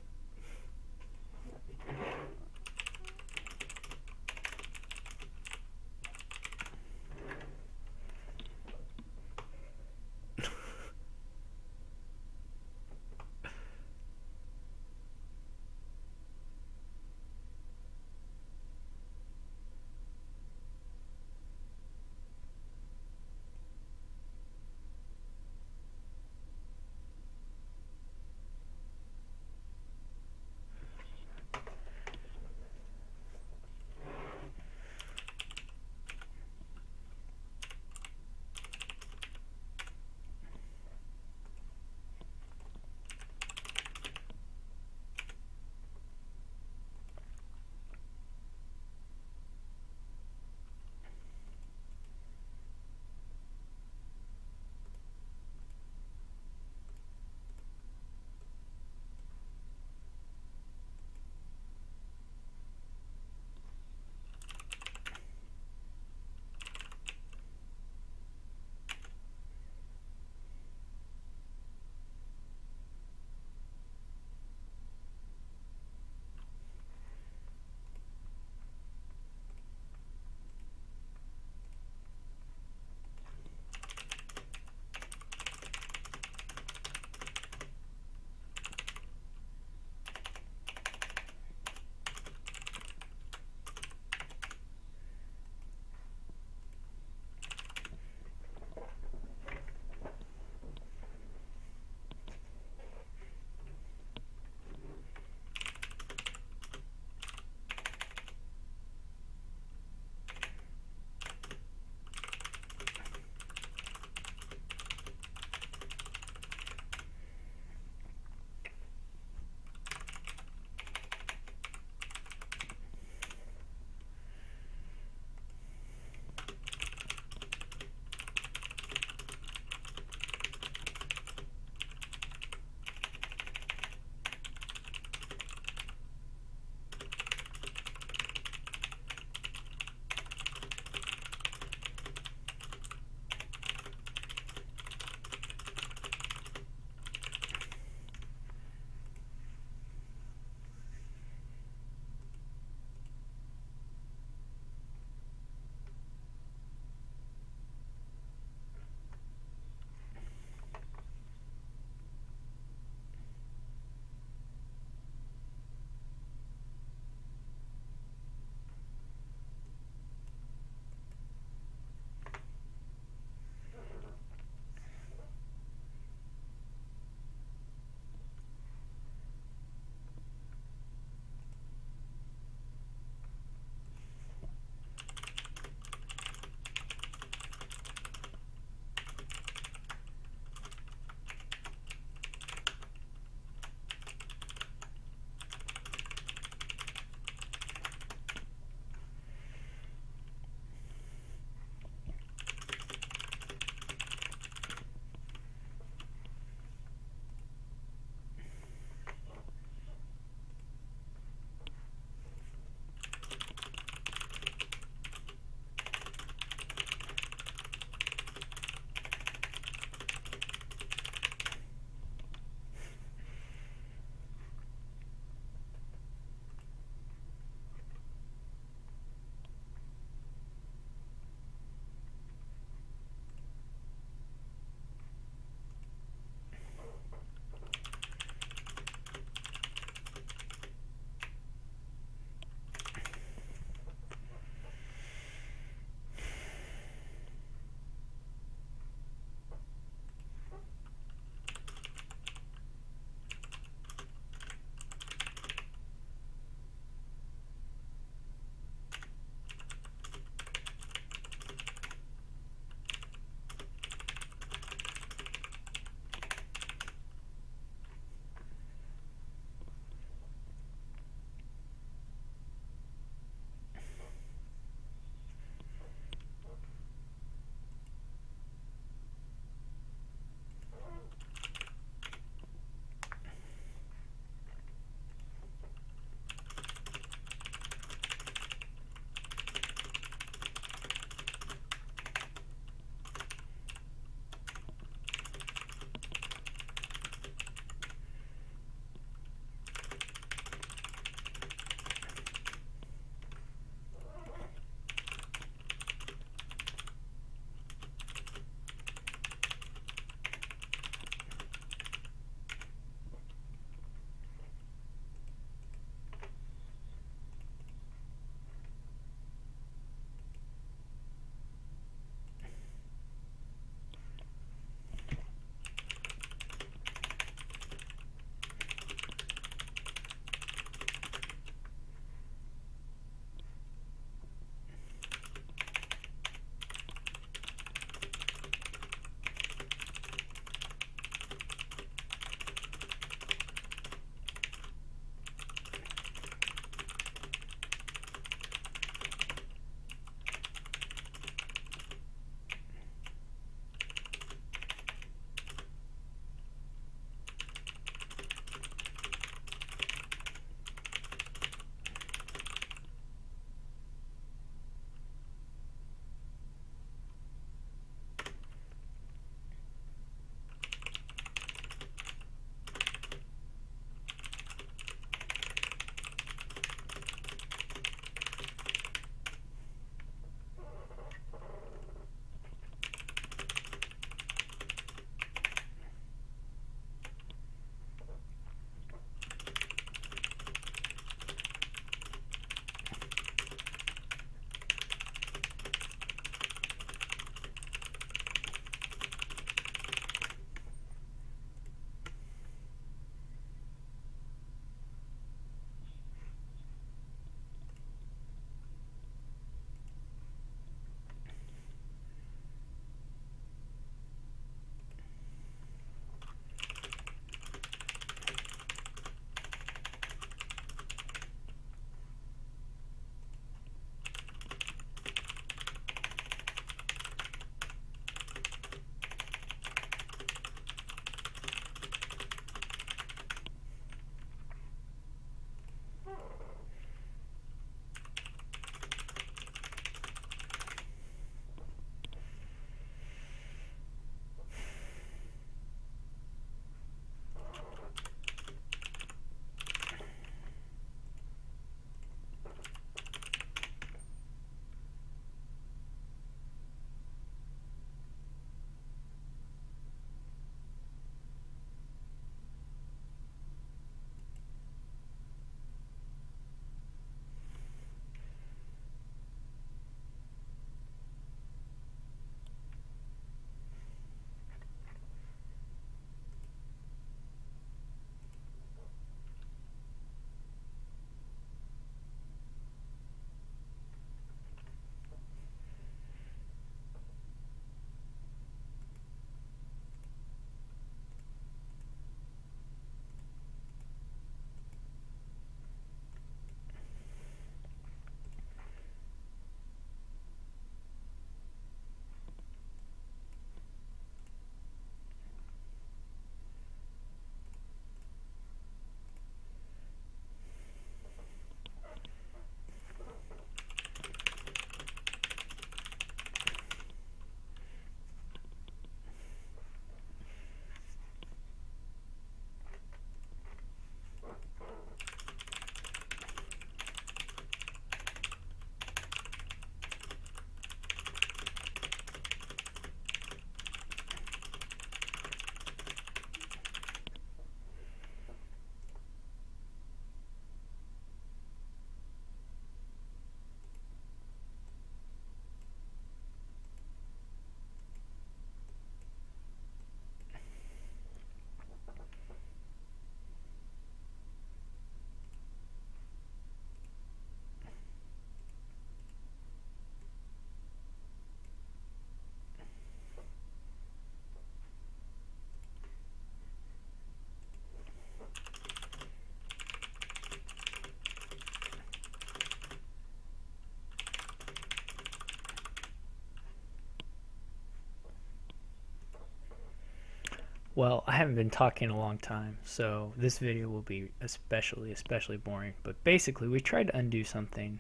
Well, I haven't been talking a long time, so this video will be especially boring. But basically, we tried to undo something,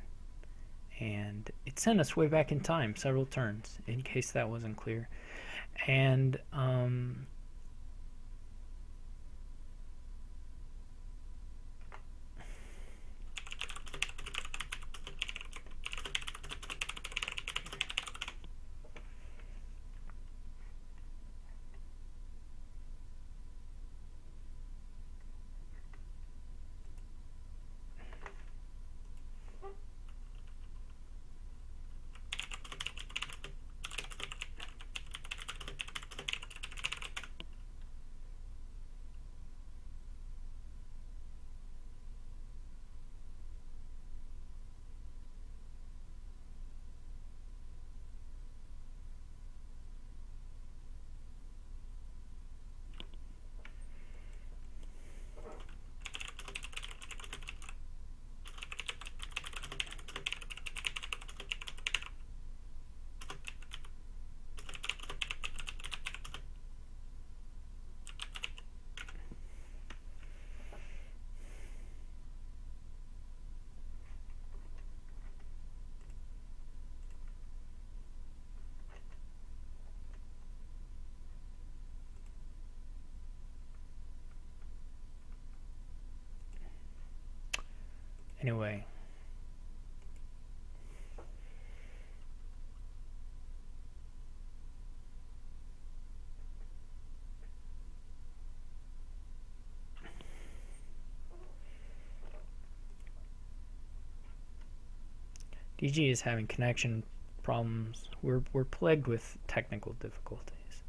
and it sent us way back in time, several turns, in case that wasn't clear. And anyway, DG is having connection problems. We're plagued with technical difficulties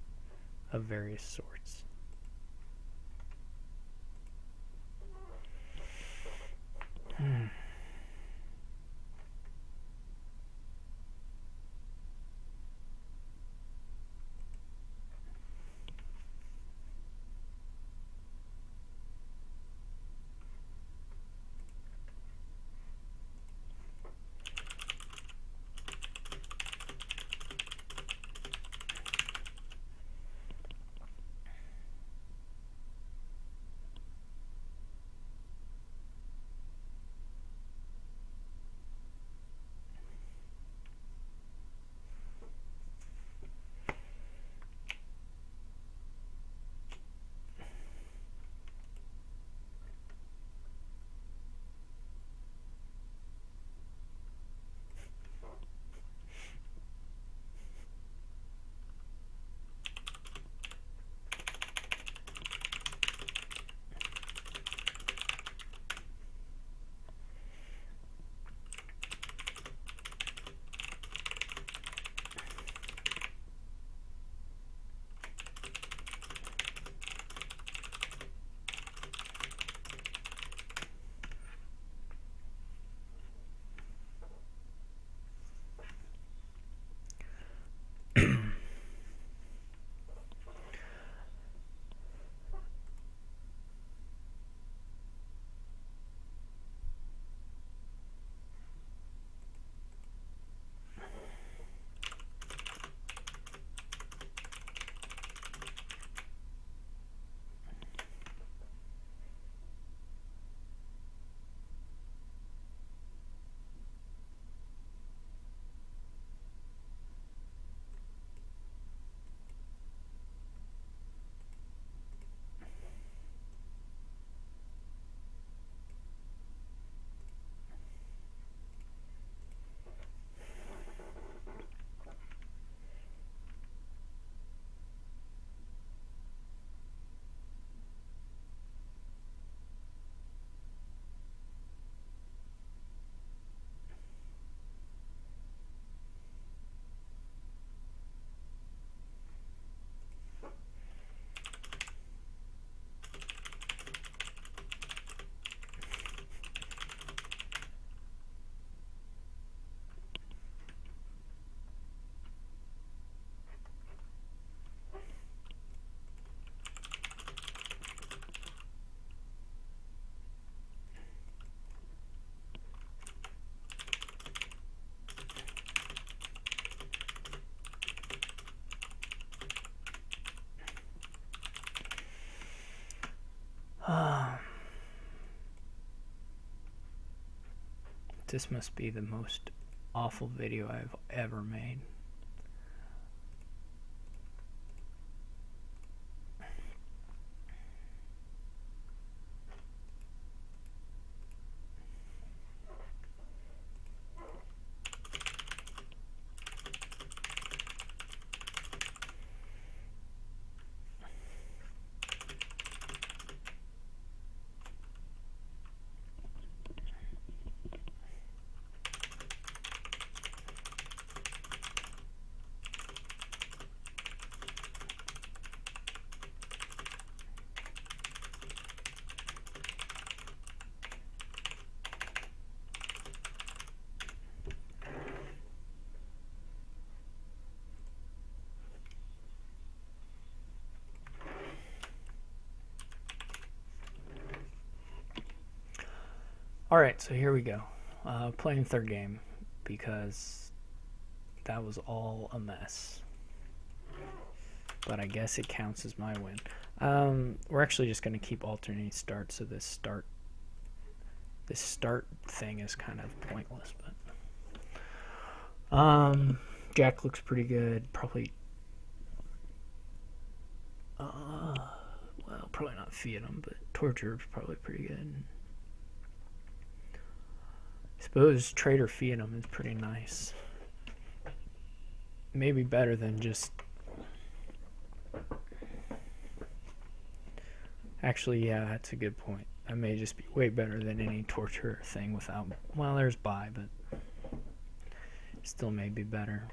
of various sorts. This must be the most awful video I've ever made. Alright, so here we go. Playing third game because that was all a mess. But I guess it counts as my win. We're actually just going to keep alternating starts, so this start thing is kind of pointless. But Jack looks pretty good. Probably, well, probably not feed him, but torture is probably pretty good. I suppose Trader Fiat is pretty nice. Maybe better than just... Actually, yeah, that's a good point. That may just be way better than any torture thing without... Well, there's buy, but still may be better.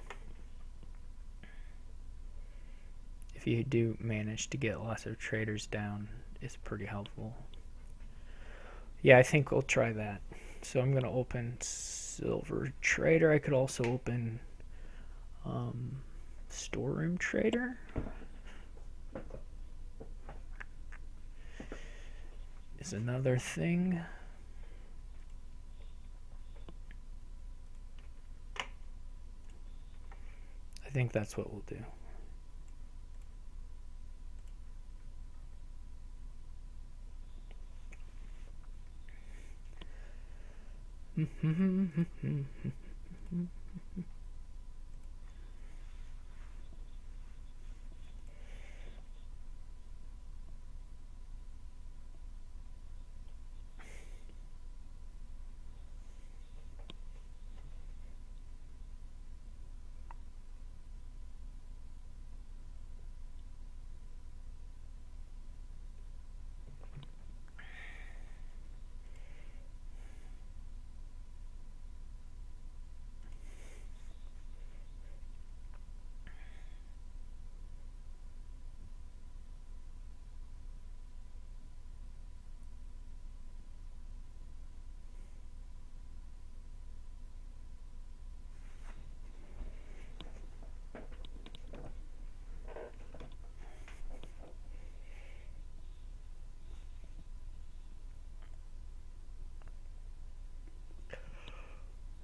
If you do manage to get lots of traders down, it's pretty helpful. Yeah, I think we'll try that. So I'm going to open Silver Trader. I could also open Storeroom Trader. Is another thing. I think that's what we'll do.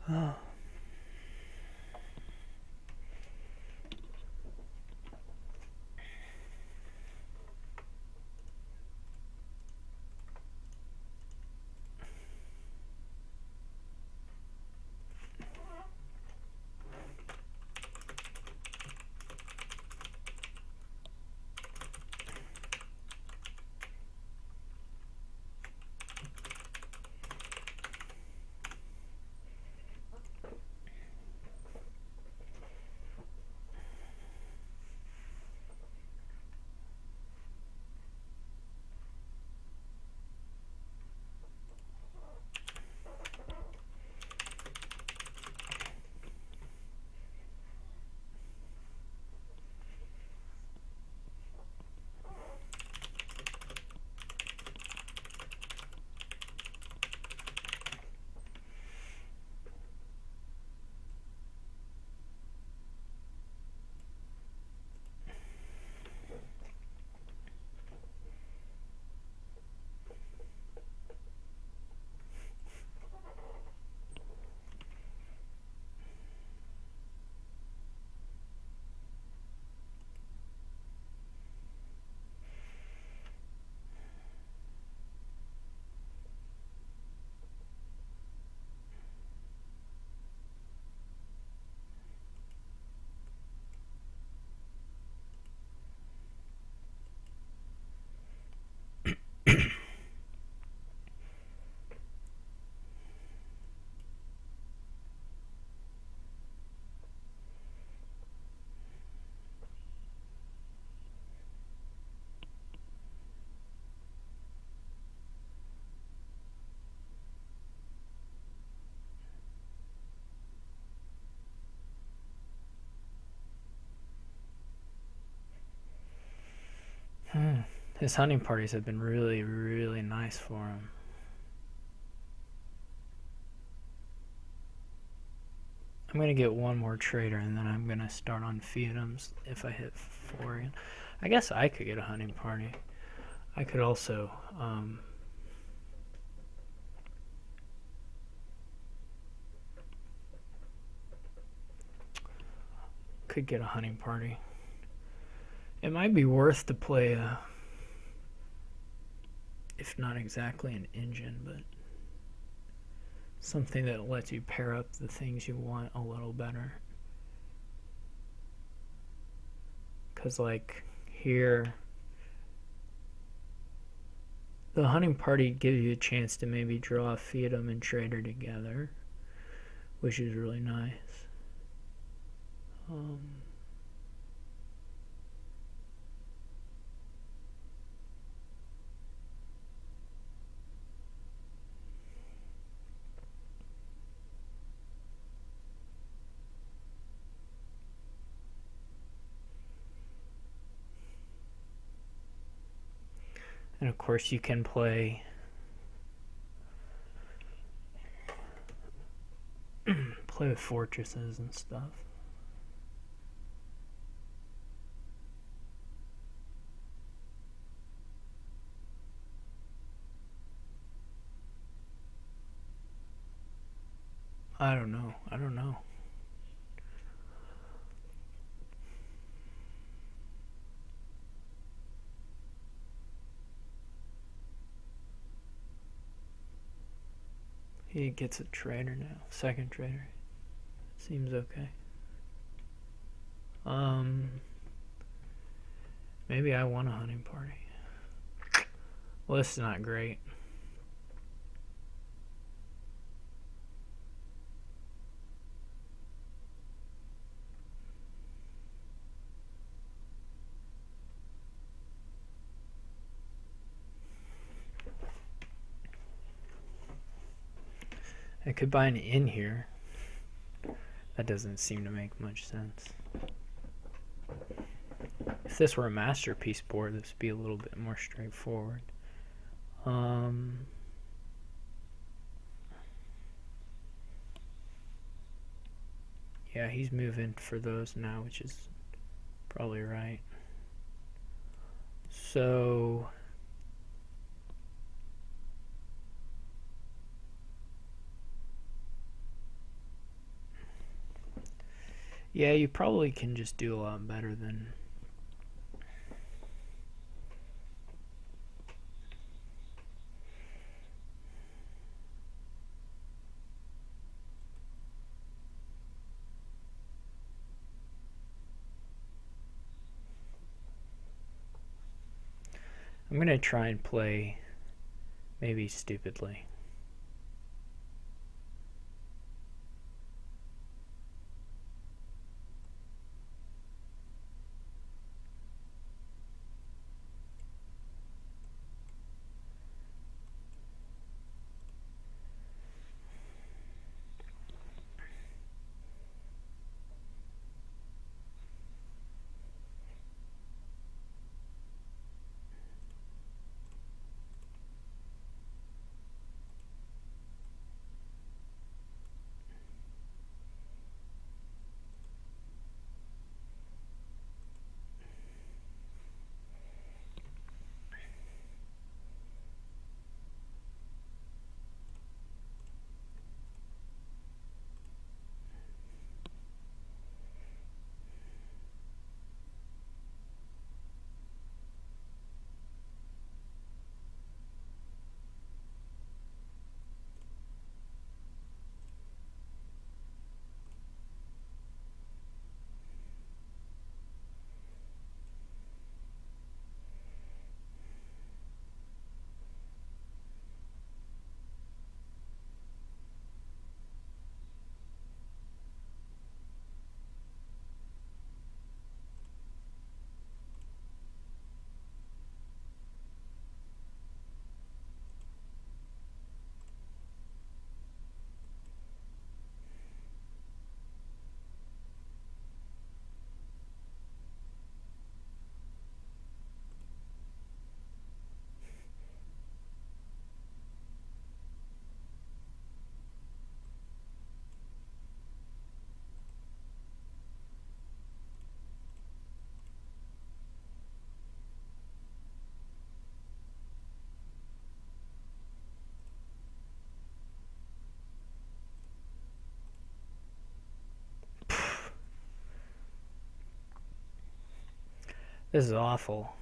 Oh. His hunting parties have been really, really nice for him. I'm going to get one more trader, and then I'm going to start on Fiatums if I hit 4 again. I guess I could get a hunting party. I could also... could get a hunting party. It might be worth to play a... if not exactly an engine, but something that lets you pair up the things you want a little better. Because like here, the hunting party gives you a chance to maybe draw a Fiatum and Trader together, which is really nice. And of course you can play with fortresses and stuff. I don't know. He gets a trader now. Second trader. Seems okay. Maybe I want a hunting party. Well, this is not great. I could buy an inn here. That doesn't seem to make much sense. If this were a masterpiece board, this would be a little bit more straightforward. Yeah, he's moving for those now, which is probably right. So... yeah, you probably can just do a lot better than... I'm going to try and play maybe stupidly. This is awful.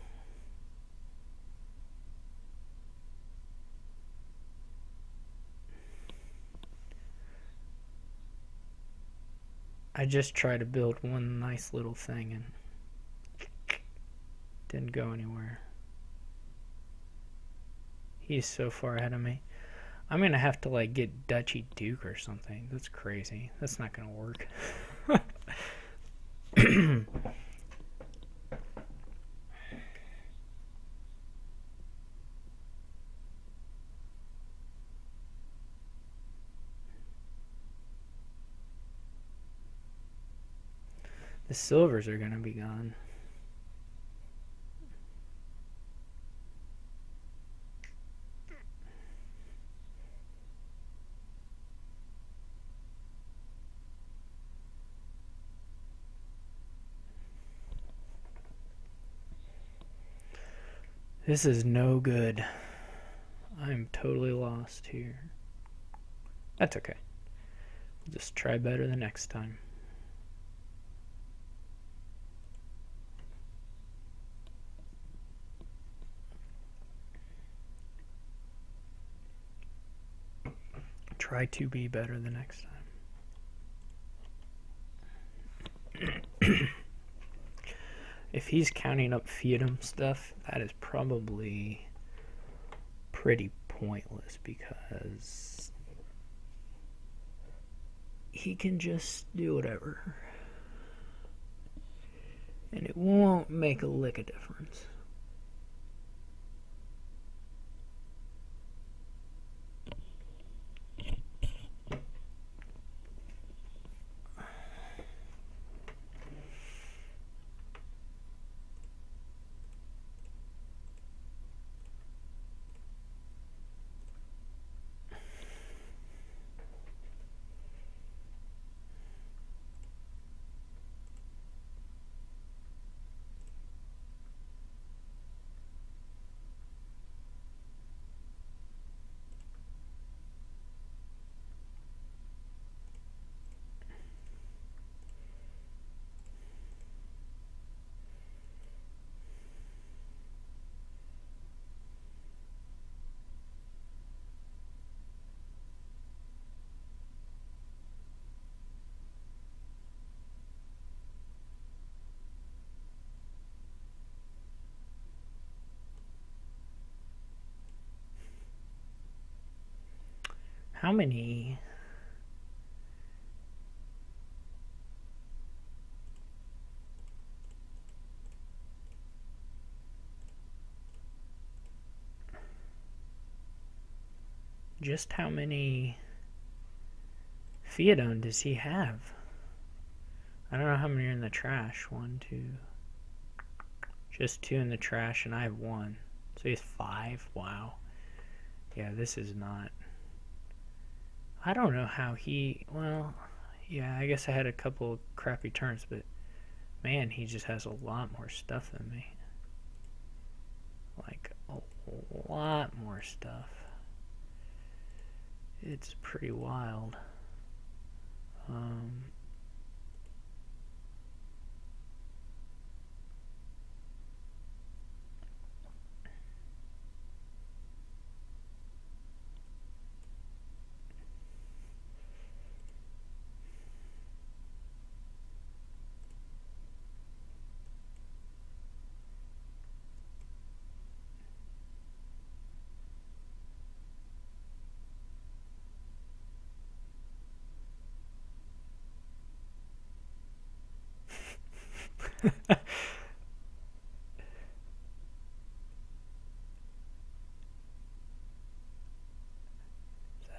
I just tried to build one nice little thing and didn't go anywhere. He's so far ahead of me. I'm gonna have to like get Duchy Duke or something. That's crazy. That's not gonna work. The silvers are gonna be gone. This is no good. I'm totally lost here. That's okay. We'll just try better the next time. Try to be better the next time. If he's counting up Fiat stuff, that is probably pretty pointless because he can just do whatever. And it won't make a lick of difference. How many? Just how many Fiat does he have? I don't know how many are in the trash. 1, 2. Just 2 in the trash, and I have 1. So he has 5? Wow. Yeah, this is not... I don't know how he... Well, yeah, I guess I had a couple crappy turns, but man, he just has a lot more stuff than me. Like, a lot more stuff. It's pretty wild.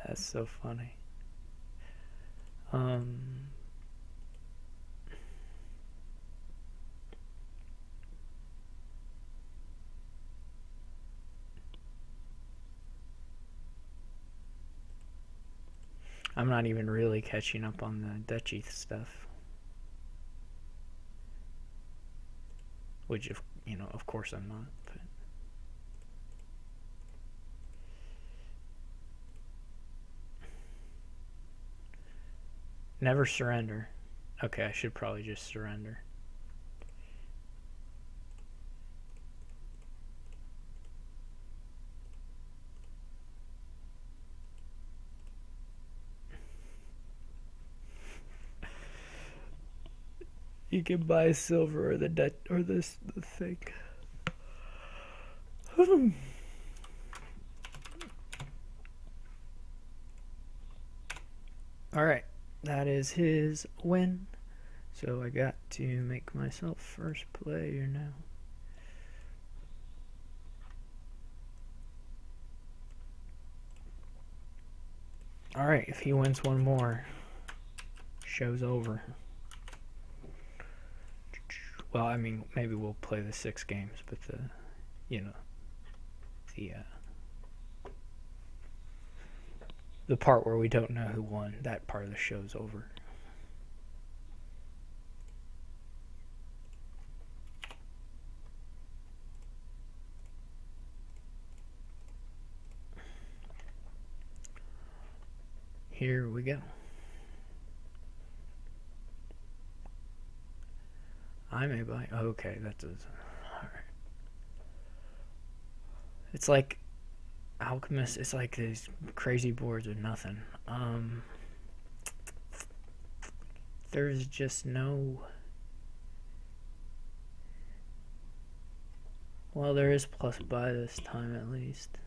That's so funny. I'm not even really catching up on the Duchy stuff. Which, of course I'm not. But never surrender. Okay, I should probably just surrender. You can buy silver or the thing. Alright, that is his win. So I got to make myself first player now. Alright, if he wins one more, show's over. Well, I mean, maybe we'll play the 6 games, but the part where we don't know who won, that part of the show's over. Here we go. I may buy. Okay, that does. Alright. It's like Alchemist. It's like these crazy boards or nothing. There's just no. Well, there is plus buy this time at least.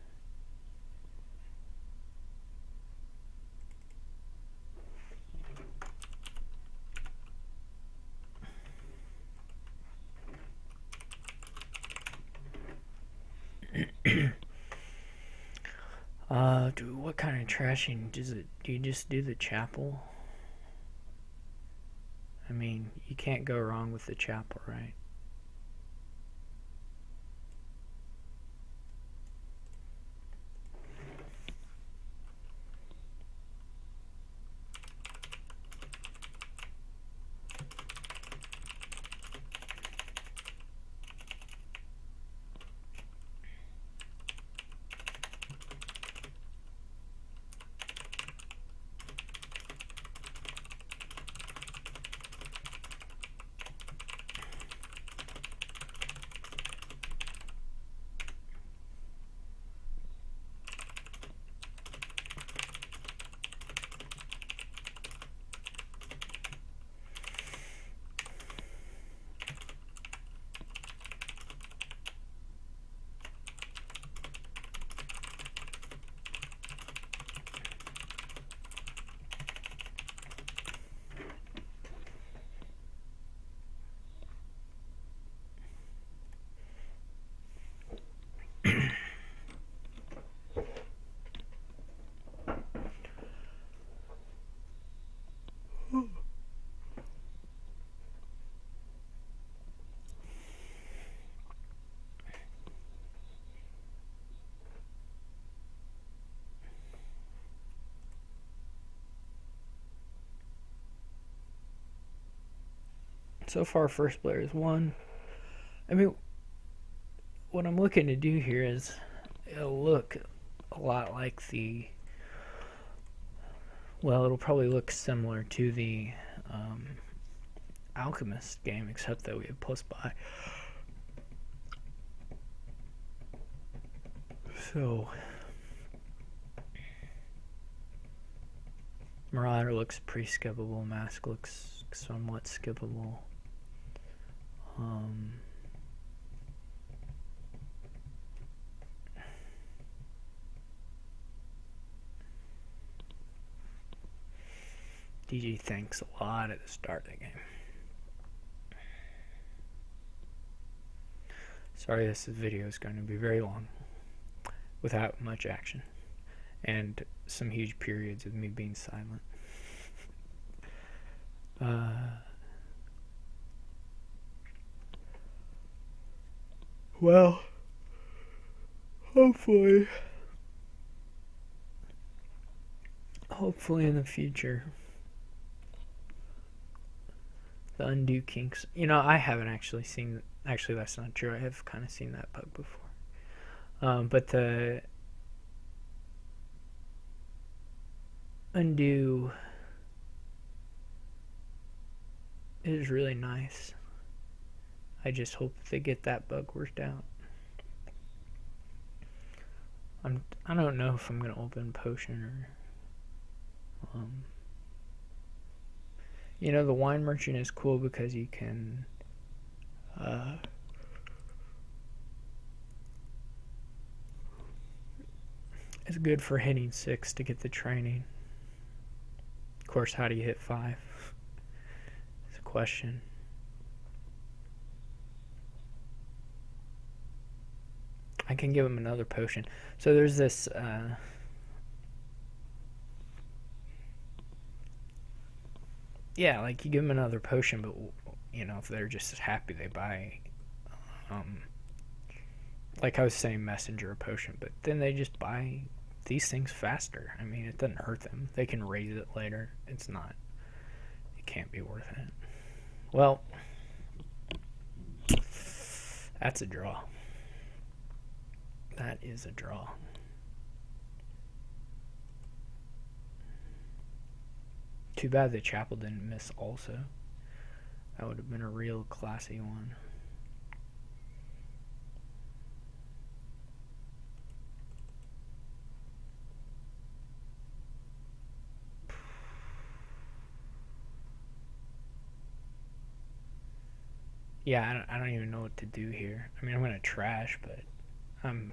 What kind of trashing does it? Do you just do the chapel? I mean, you can't go wrong with the chapel, right? So far, first player is 1. I mean, what I'm looking to do here is it'll look a lot like the. Well, it'll probably look similar to the Alchemist game, except that we have plus buy. So, Marauder looks pretty skippable. Mask looks somewhat skippable. DG thanks a lot at the start of the game. Sorry, this video is going to be very long, without much action, and some huge periods of me being silent. Well, hopefully in the future, the undo kinks. I haven't actually seen. Actually, that's not true. I have kind of seen that bug before. But the undo is really nice. I just hope they get that bug worked out. I don't know if I'm gonna open potion or You know, the wine merchant is cool because you can uh, it's good for hitting 6 to get the training. Of course, how do you hit 5? It's a question. I can give him another potion. So there's this yeah, like you give them another potion, but you know, if they're just happy they buy um like I was saying, messenger potion, but then they just buy these things faster. I mean, it doesn't hurt them. They can raise it later. It can't be worth it. Well, that's a draw. That is a draw. Too bad the chapel didn't miss also. That would have been a real classy one. Yeah, I don't even know what to do here. I mean, I'm going to trash, but I'm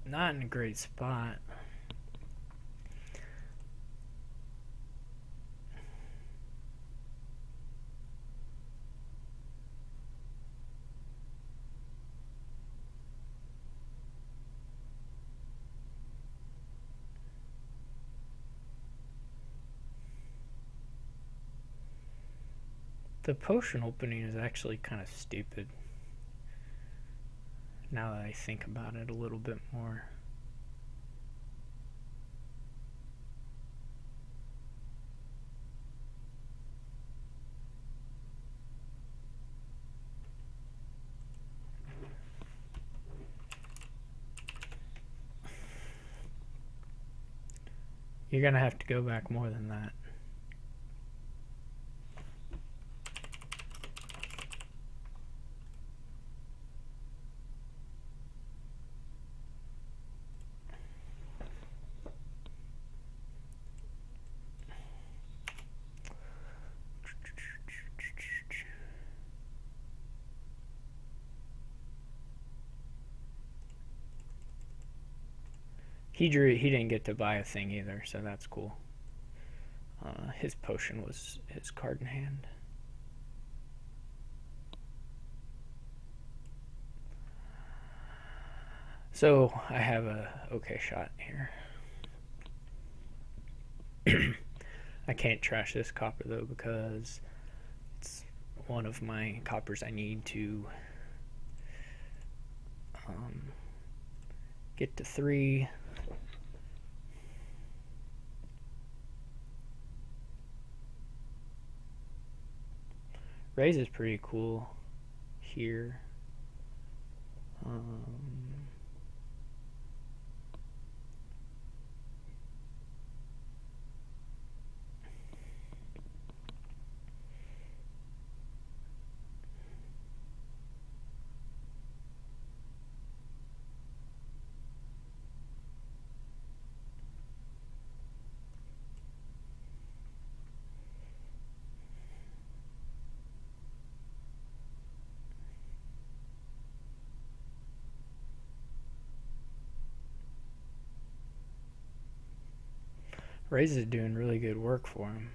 not in a great spot. The potion opening is actually kind of stupid. Now that I think about it a little bit more. You're going to have to go back more than that. He didn't get to buy a thing either, so that's cool. His potion was his card in hand. So I have a okay shot here. I can't trash this copper though because it's one of my coppers I need to get to 3. Raise is pretty cool here. Raise is doing really good work for him.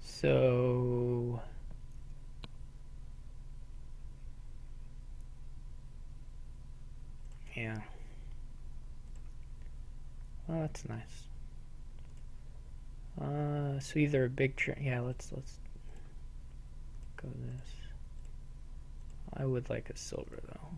So yeah. Well, that's nice. So either a big yeah, let's go this. I would like a silver though.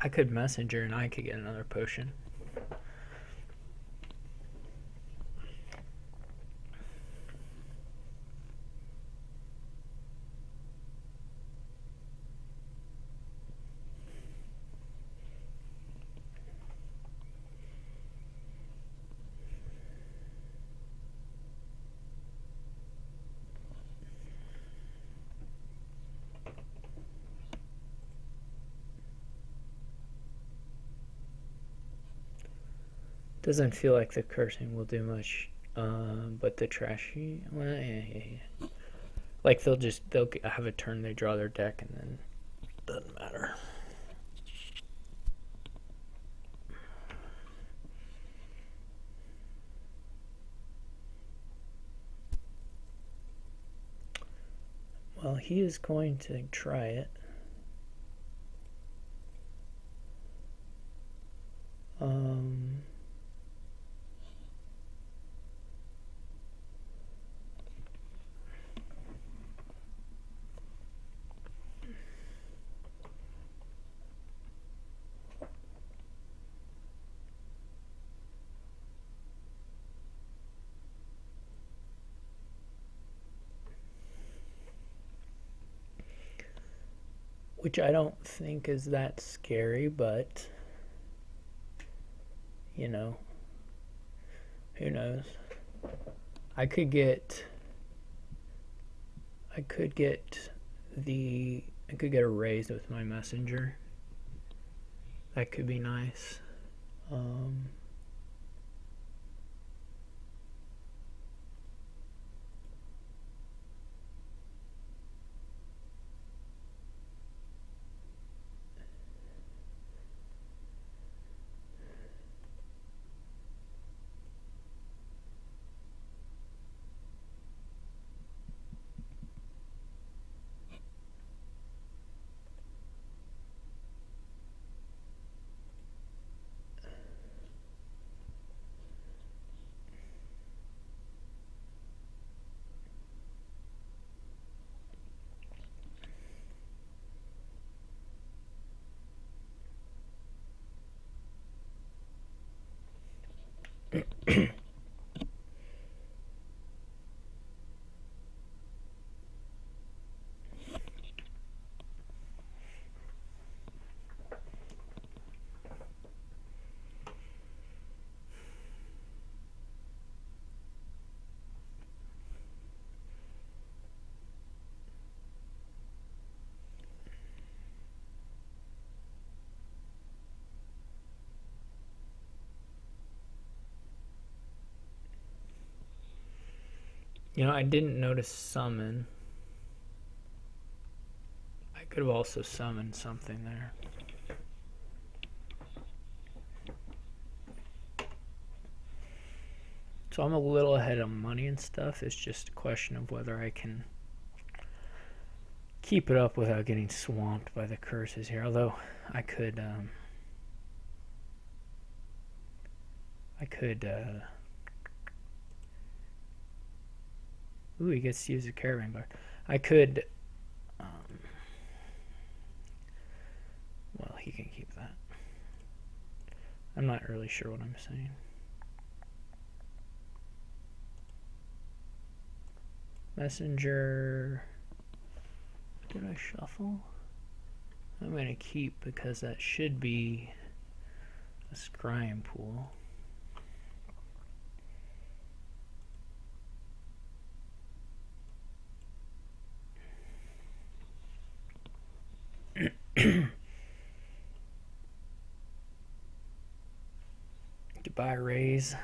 I could messenger and I could get another potion. Doesn't feel like the cursing will do much, but the trashy, well, yeah. Like they'll have a turn, they draw their deck, and then doesn't matter. Well, he is going to try it. Which I don't think is that scary, but you know, who knows? I could get a raise with my messenger. That could be nice. I didn't notice summon. I could have also summoned something there. So I'm a little ahead on money and stuff. It's just a question of whether I can keep it up without getting swamped by the curses here. Although I could ooh, he gets to use a caravan bar. I could well, he can keep that. I'm not really sure what I'm saying. Messenger. Did I shuffle? I'm going to keep because that should be a scrying pool. Goodbye, raise.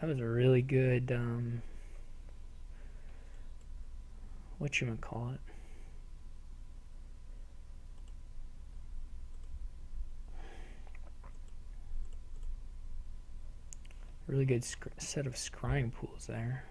That was a really good, whatchamacallit. Really good set of scrying pools there.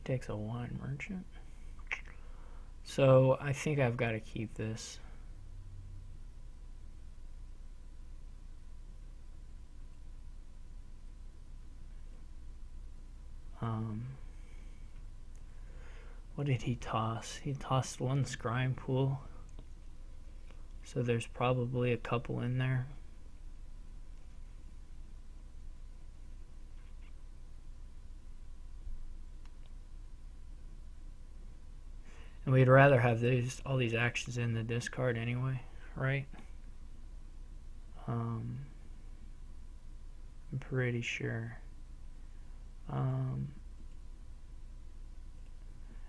Takes a wine merchant. So I think I've got to keep this. What did he toss? He tossed one scrying pool. So there's probably a couple in there. And we'd rather have all these actions in the discard anyway, right? I'm pretty sure.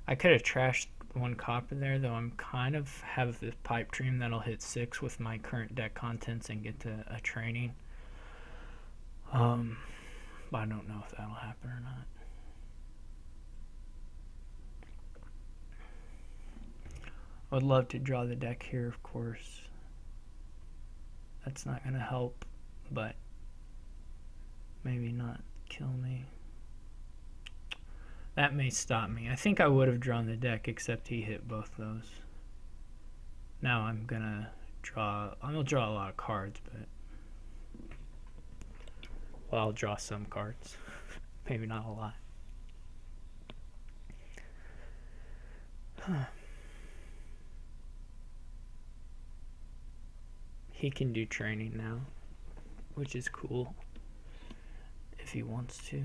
I could have trashed one copper there, though I'm kind of have this pipe dream that'll hit 6 with my current deck contents and get to a training. But I don't know if that'll happen or not. I would love to draw the deck here, of course. That's not going to help, but maybe not kill me. That may stop me. I think I would have drawn the deck, except he hit both those. Now I'm going to draw... I'll draw a lot of cards, but... Well, I'll draw some cards. Maybe not a lot. Huh. He can do training now, which is cool if he wants to.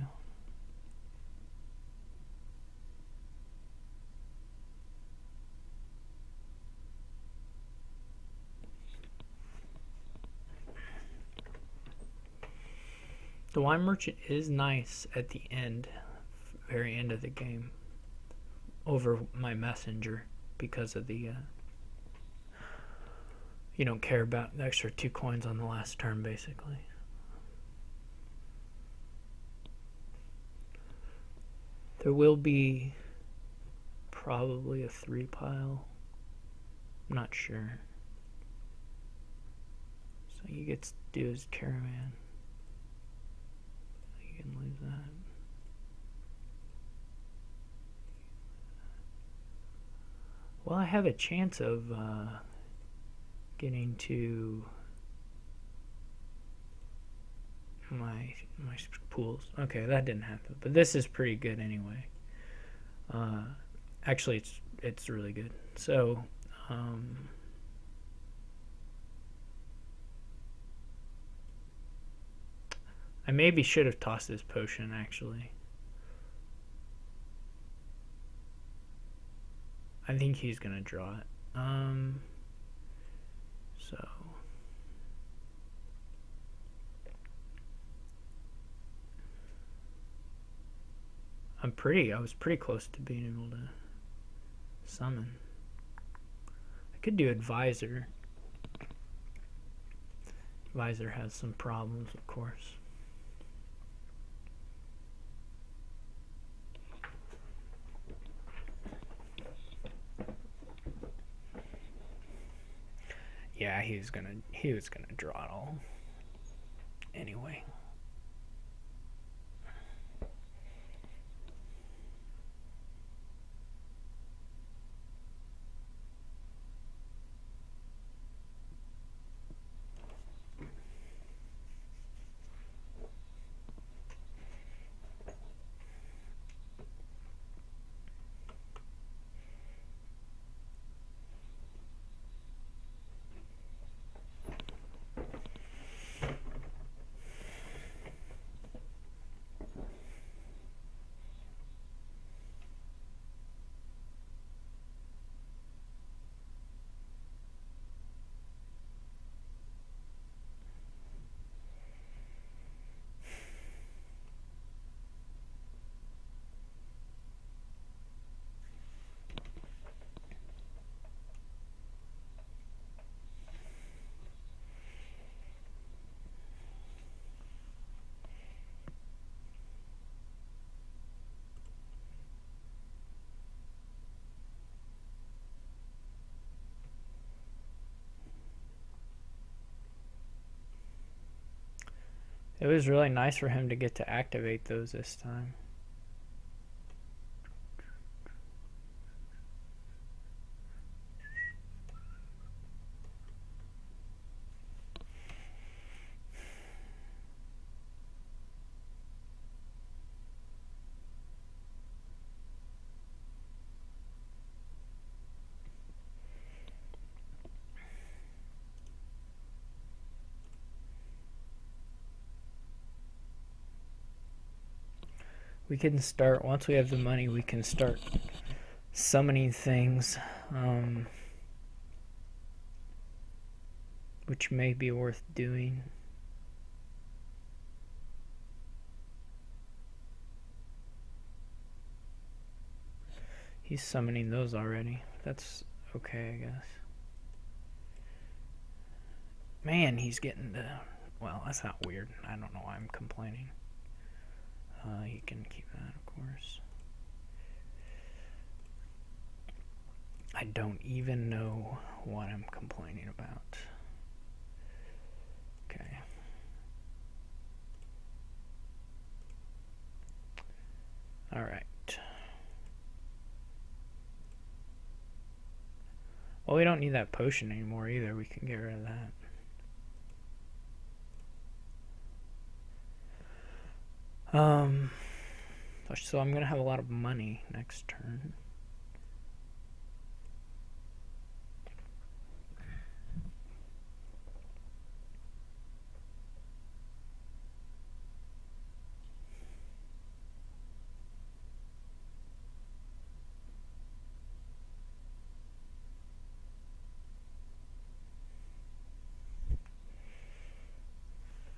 The wine merchant is nice at the end, very end of the game, over my messenger because of the you don't care about the extra 2 coins on the last turn, basically. There will be probably a 3 pile. I'm not sure. So he gets to do his caravan. You can lose that. Well, I have a chance of getting to my pools. Okay, that didn't happen, but this is pretty good anyway. Actually, it's really good. So I maybe should have tossed this potion, actually. I think he's gonna draw it. So I was pretty close to being able to summon. I could do Advisor. Advisor has some problems, of course. Yeah, he was gonna draw it all. Anyway. It was really nice for him to get to activate those this time. We can start, once we have the money, we can start summoning things, which may be worth doing. He's summoning those already. That's okay, I guess. Man, he's getting to... Well, that's not weird. I don't know why I'm complaining. You can keep that, of course. I don't even know what I'm complaining about. Okay. Alright. Well, we don't need that potion anymore either. We can get rid of that. So I'm gonna have a lot of money next turn.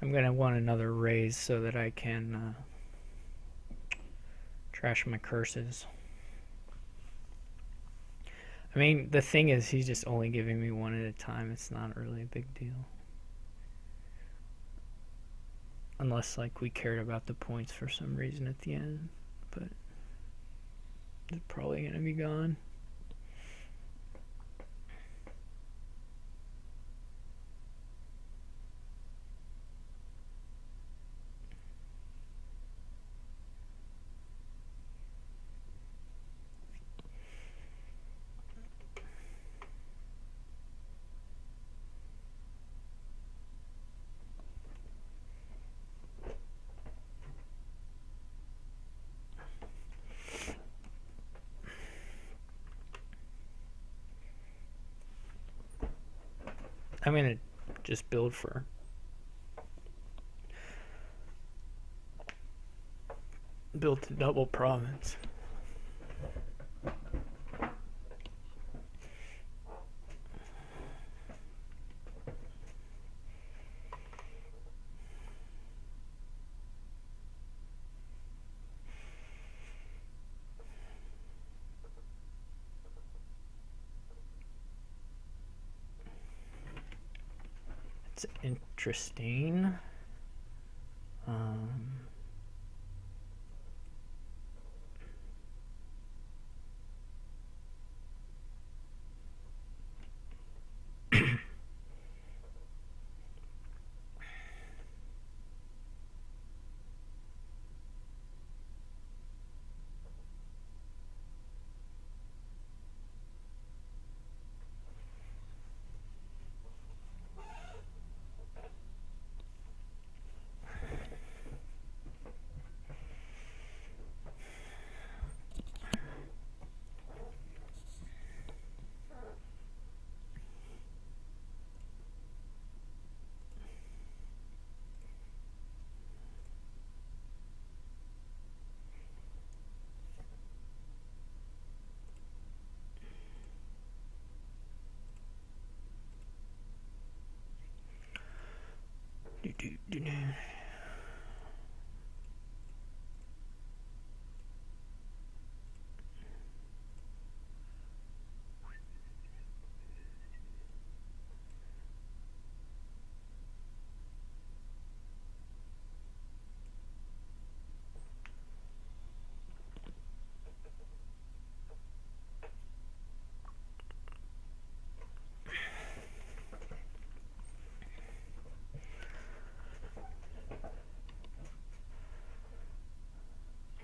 I'm gonna want another raise so that I can trash my curses. I mean, the thing is, he's just only giving me one at a time. It's not really a big deal. Unless, like, we cared about the points for some reason at the end. But it's probably gonna be gone. I'm gonna just build for to double province. It's interesting.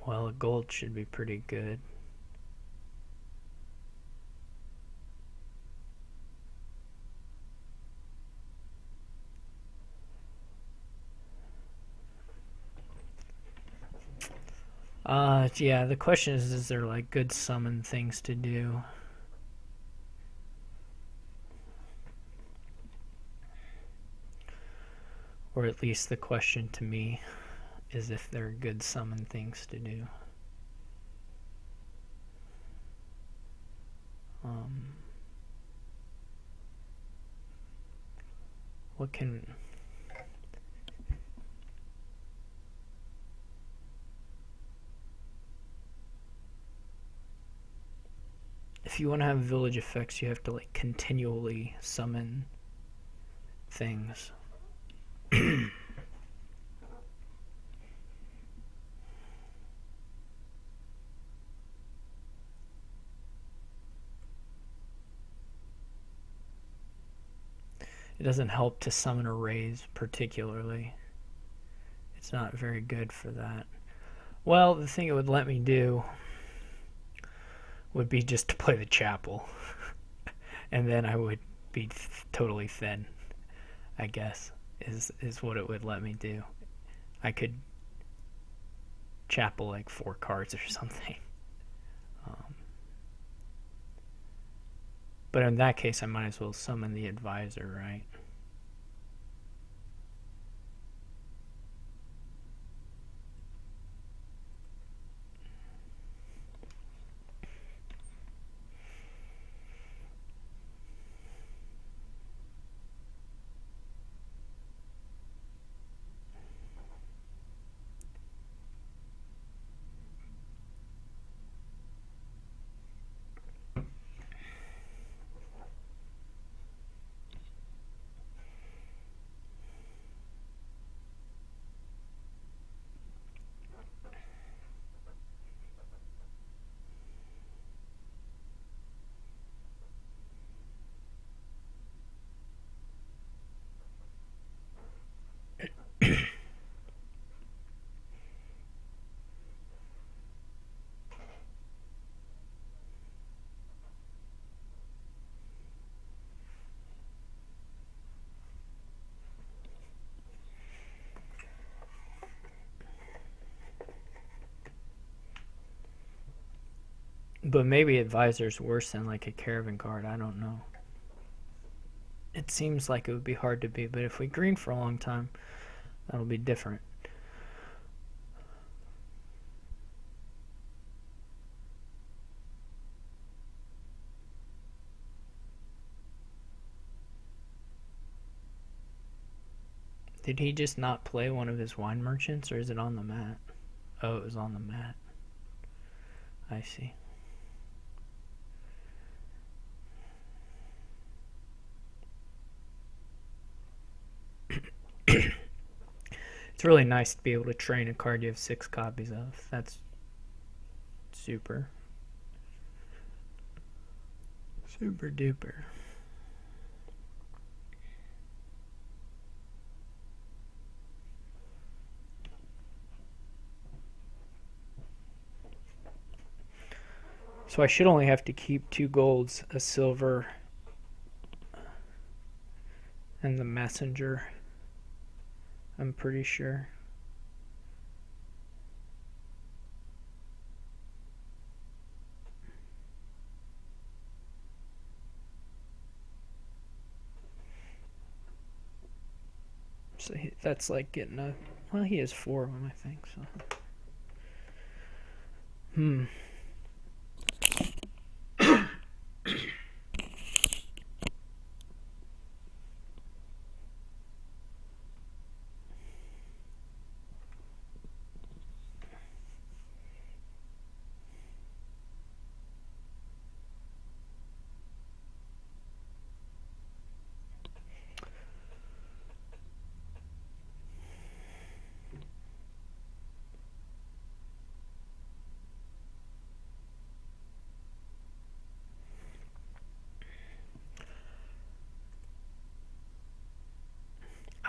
Well, a gold should be pretty good. Yeah, the question is there like good summon things to do? Or at least the question to me is if there are good summon things to do. What can... If you want to have village effects, you have to like continually summon things. It doesn't help to summon arrays particularly. It's not very good for that. Well, the thing it would let me do would be just to play the chapel. And then I would be totally thin, I guess, is what it would let me do. I could chapel like 4 cards or something. But in that case, I might as well summon the advisor, right? But maybe advisor's worse than like a caravan guard, I don't know. It seems like it would be hard to beat, but if we green for a long time, that'll be different. Did he just not play one of his wine merchants, or is it on the mat? Oh, it was on the mat. I see. It's really nice to be able to train a card you have 6 copies of. That's super. Super duper. So I should only have to keep 2 golds, a silver, and the messenger. I'm pretty sure. So that's like getting a... Well, he has 4 of them, I think, so...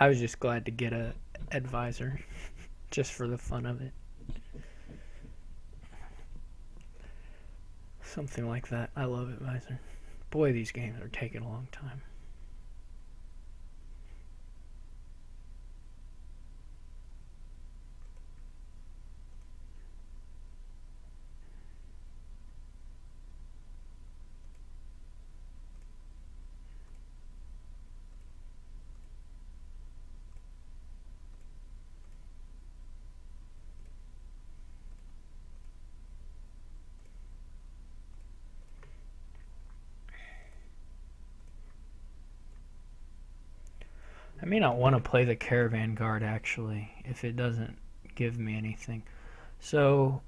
I was just glad to get a advisor, just for the fun of it. Something like that. I love advisor. Boy, these games are taking a long time. I may not want to play the Caravan Guard, actually, if it doesn't give me anything. So,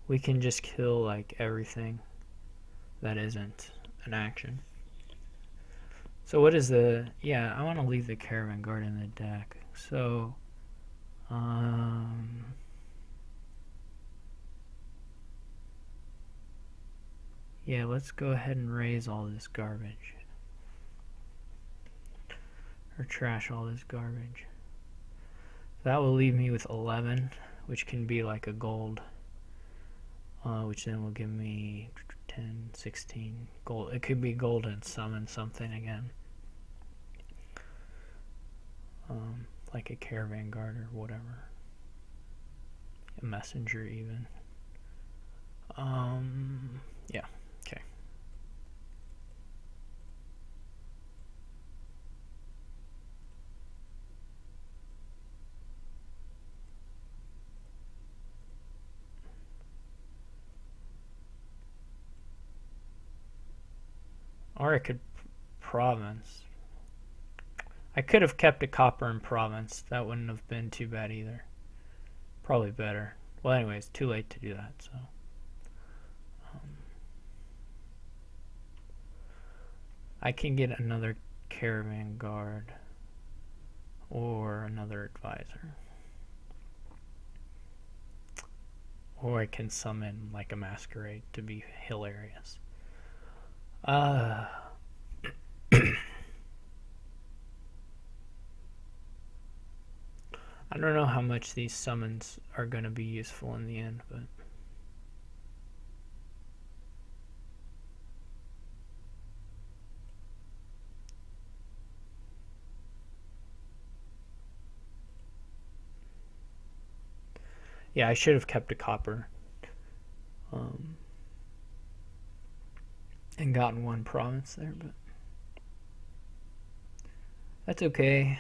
we can just kill, like, everything that isn't an action. So what is the... Yeah, I want to leave the Caravan Guard in the deck. So, yeah, let's go ahead and raise all this garbage. Or trash all this garbage. That will leave me with 11, which can be like a gold, which then will give me 10, 16 gold. It could be gold and summon something again, like a Caravan Guard or whatever, a messenger even. Yeah, okay. Or I could province. I could have kept a copper in province. That wouldn't have been too bad either. Probably better. Well, anyway, it's too late to do that, so. I can get another Caravan Guard or another advisor. Or I can summon like a masquerade to be hilarious. I don't know how much these summons are going to be useful in the end, but yeah, I should have kept a copper and gotten one province there, but that's okay.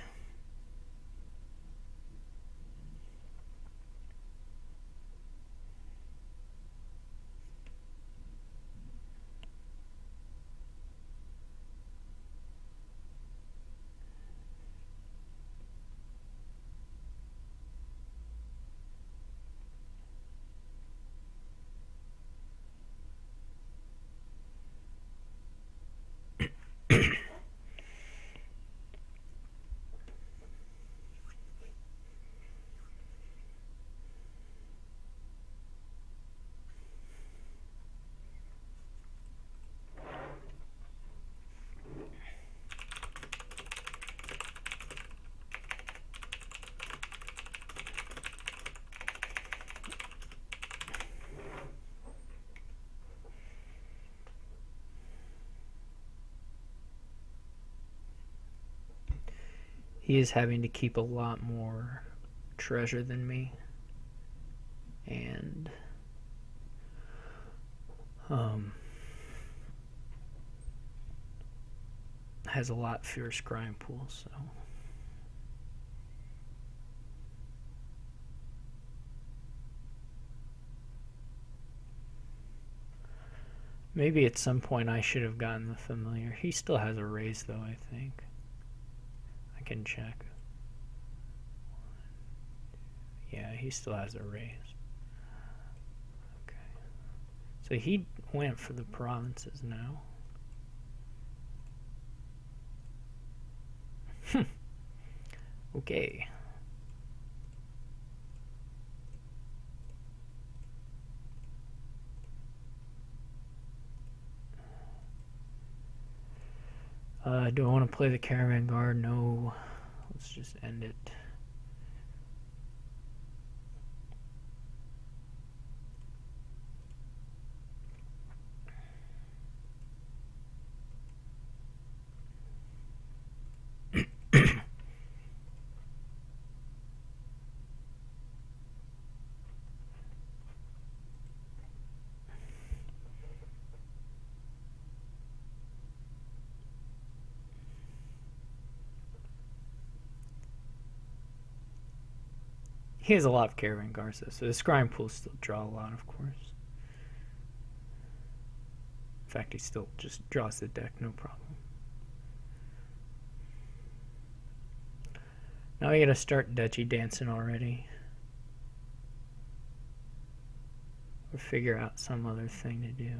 He is having to keep a lot more treasure than me, and has a lot fewer scrying pools, so maybe at some point I should have gotten the familiar. He still has a raise though, I think. I can check. Yeah, he still has a raise. Okay. So he went for the provinces now. Okay. Do I want to play the Caravan Guard? No. Let's just end it. He has a lot of Caravan Guards, though, so the scrying pools still draw a lot, of course. In fact, he still just draws the deck, no problem. Now we gotta start Dutchy dancing already. Or figure out some other thing to do.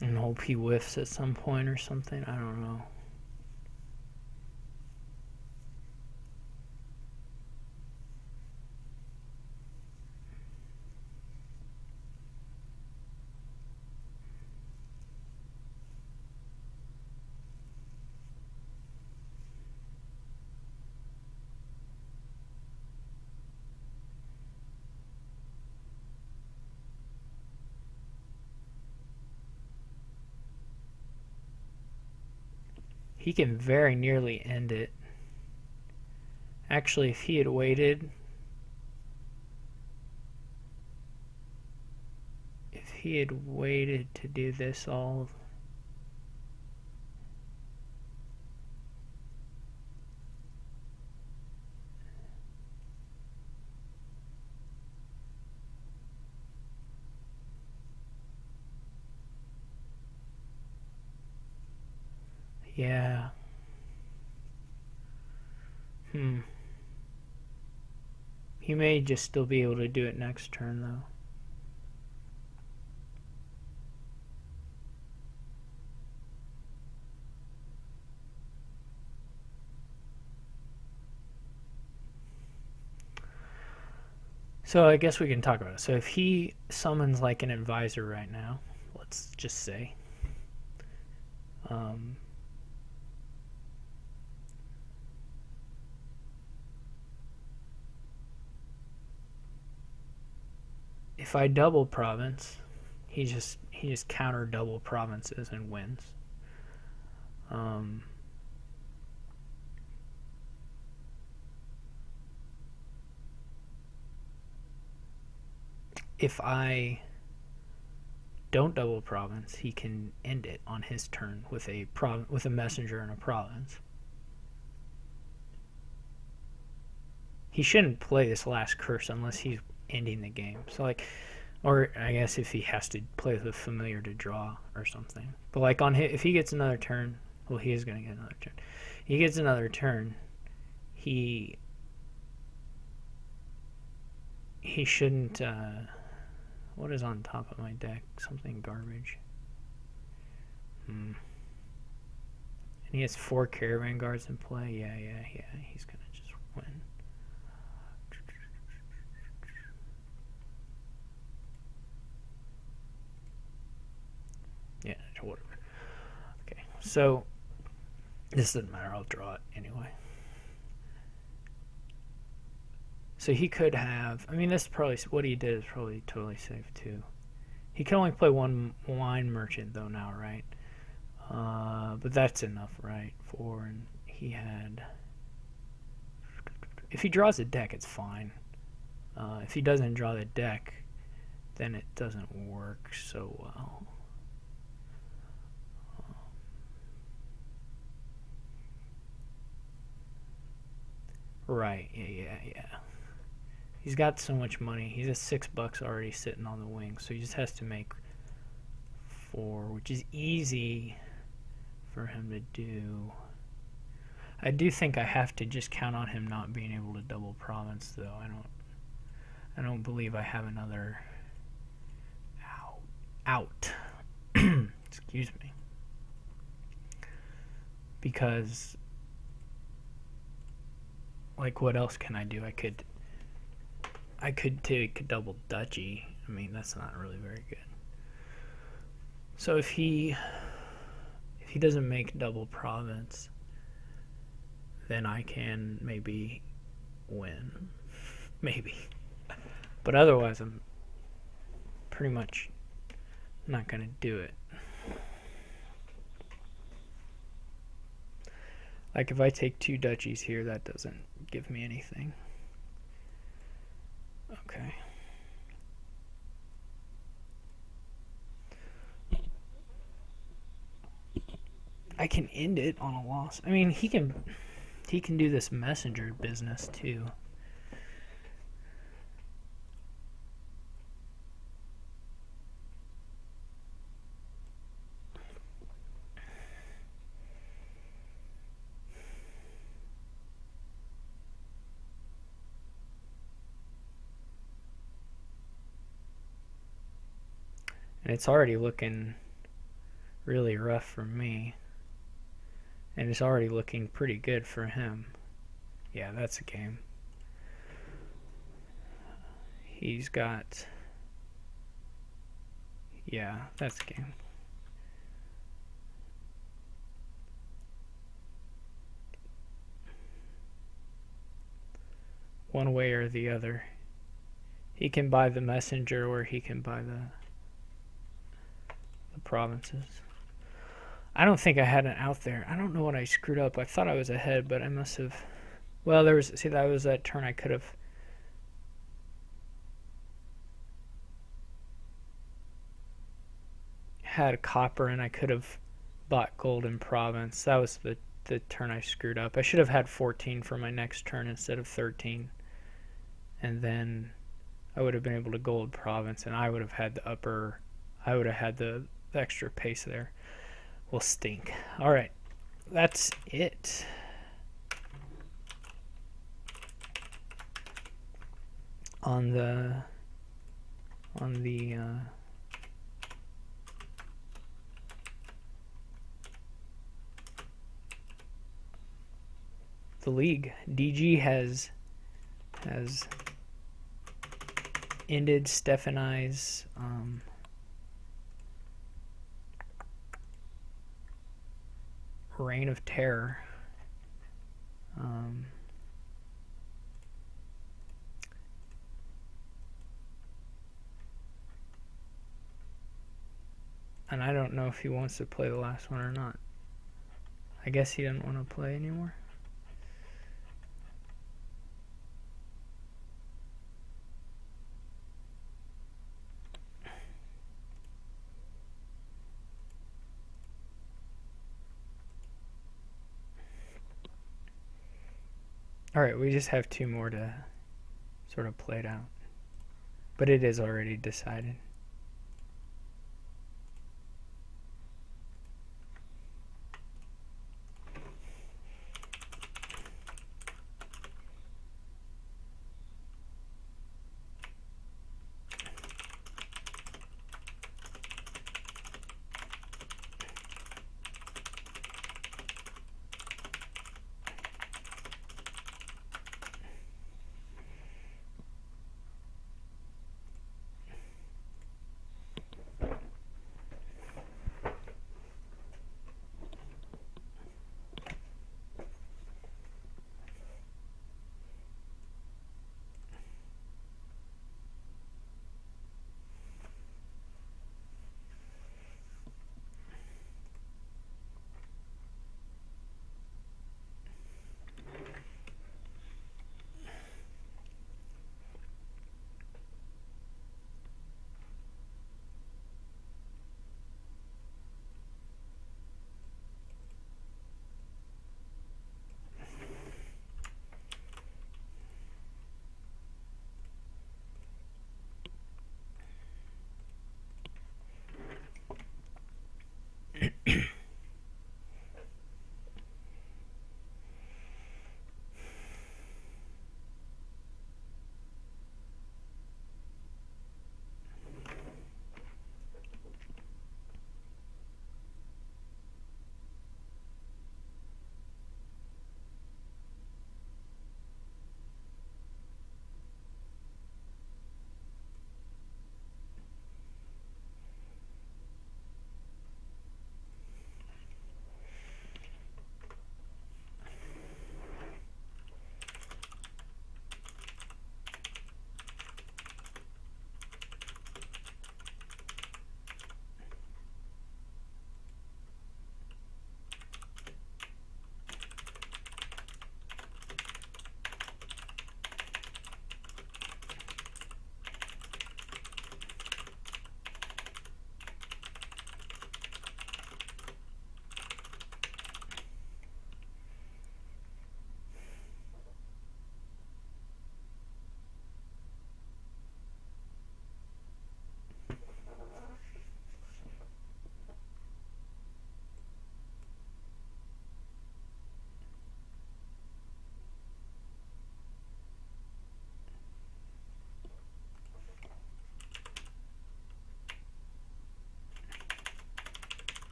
And hope he whiffs at some point or something. I don't know. He can very nearly end it. Actually, if he had waited... If he had waited to do this all... Yeah. He may just still be able to do it next turn, though. So I guess we can talk about it. So if he summons like an advisor right now, let's just say, if I double province, he just counter double provinces and wins. If I don't double province, he can end it on his turn with a messenger and a province. He shouldn't play this last curse unless he's ending the game. So like, or I guess if he has to play with a familiar to draw or something. But like on his, if he gets another turn, well, he is going to get another turn. He gets another turn. He shouldn't. What is on top of my deck? Something garbage. And he has 4 Caravan Guards in play. Yeah. He's gonna just win. Yeah, whatever. Okay, so this doesn't matter. I'll draw it anyway. So he could have... I mean, this is probably... What he did is probably totally safe, too. He can only play 1 wine merchant, though, now, right? But that's enough, right? 4, and he had... If he draws a deck, it's fine. If he doesn't draw the deck, then it doesn't work so well. Right, yeah. He's got so much money. He's at $6 already sitting on the wing, so he just has to make 4, which is easy for him to do. I do think I have to just count on him not being able to double province, though. I don't believe I have another out. Excuse me. Because, like, what else can I do? I could take double duchy. I mean, that's not really very good. So if he doesn't make double province, then I can maybe win. Maybe. But otherwise, I'm pretty much not going to do it. Like if I take 2 duchies here, that doesn't give me anything. Okay. I can end it on a loss. I mean, he can do this messenger business too. And it's already looking really rough for me. And it's already looking pretty good for him. Yeah, that's a game. He's got... Yeah, that's a game. One way or the other. He can buy the messenger or he can buy the provinces. I don't think I had it out there. I don't know what I screwed up. I thought I was ahead, but I must have... Well, there was... See, that was that turn I could have... had copper and I could have bought gold in province. That was the turn I screwed up. I should have had 14 for my next turn instead of 13. And then I would have been able to gold province and I would have had the upper... I would have had the extra pace there. Will stink. Alright, that's it. On the league, DG has ended Steph and I's reign of terror. And I don't know if he wants to play the last one or not. I guess he doesn't want to play anymore. Alright, we just have 2 more to sort of play it out. But it is already decided.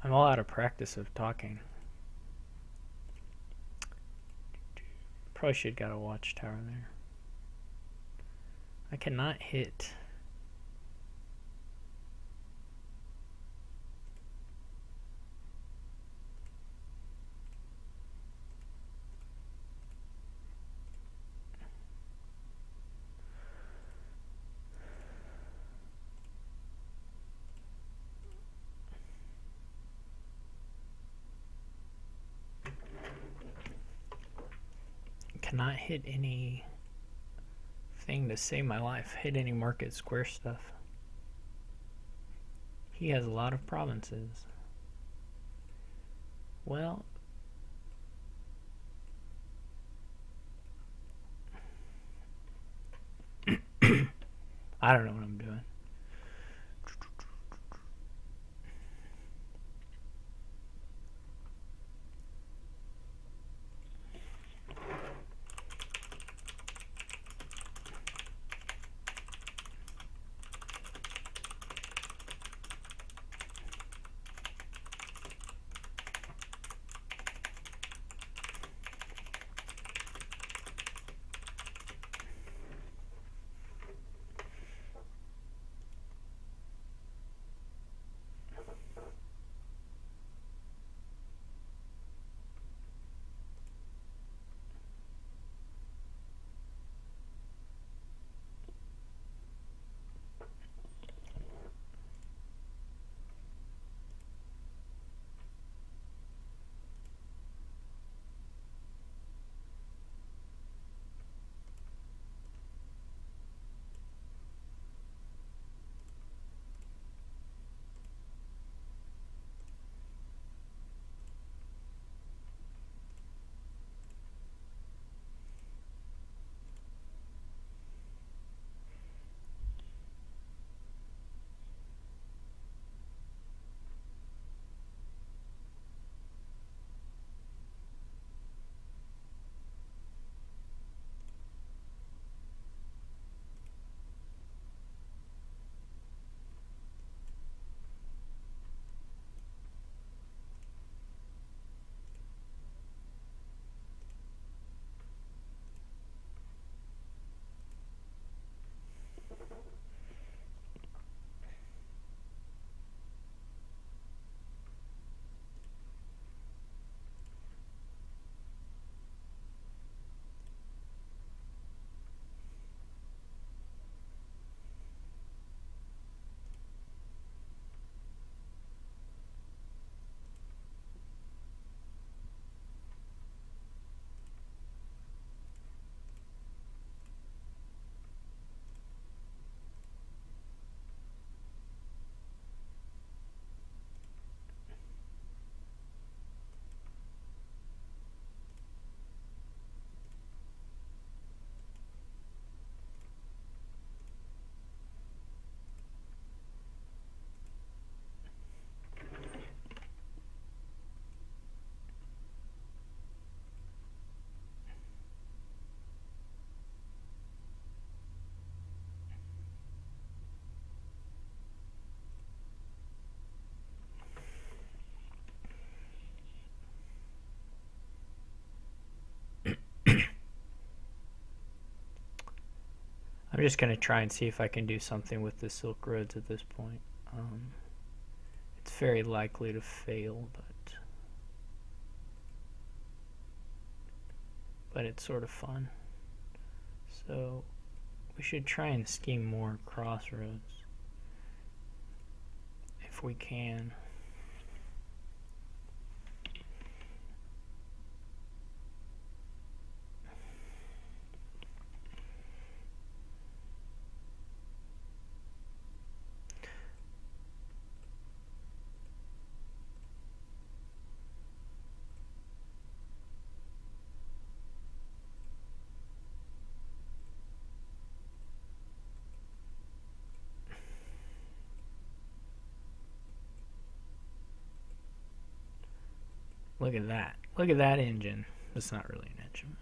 I'm all out of practice of talking. Probably should got a watchtower there. I cannot hit. Cannot hit any thing to save my life. Hit any market square stuff. He has a lot of provinces. Well, I don't know what I'm doing. I'm just going to try and see if I can do something with the Silk Roads at this point. It's very likely to fail, but it's sort of fun. So we should try and scheme more crossroads if we can. Look at that. Look at that engine. It's not really an engine.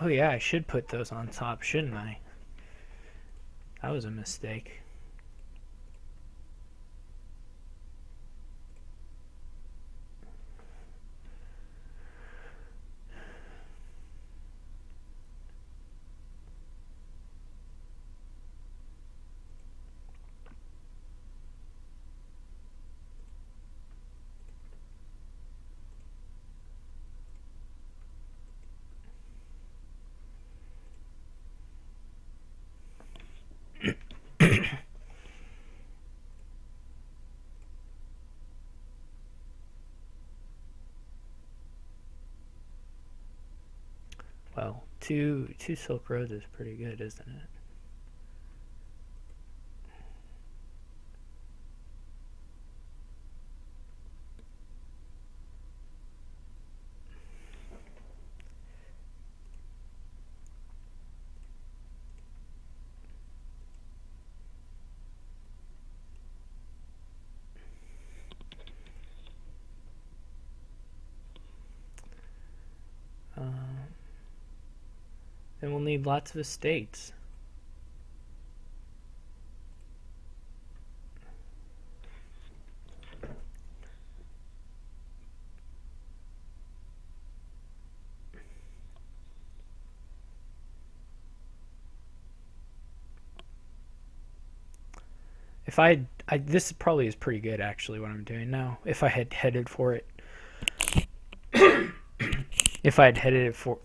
Oh yeah, I should put those on top, shouldn't I? That was a mistake. Well, two Silk Roads is pretty good, isn't it? Then we'll need lots of estates. If this probably is pretty good actually what I'm doing now. If I had headed for it, if I had headed for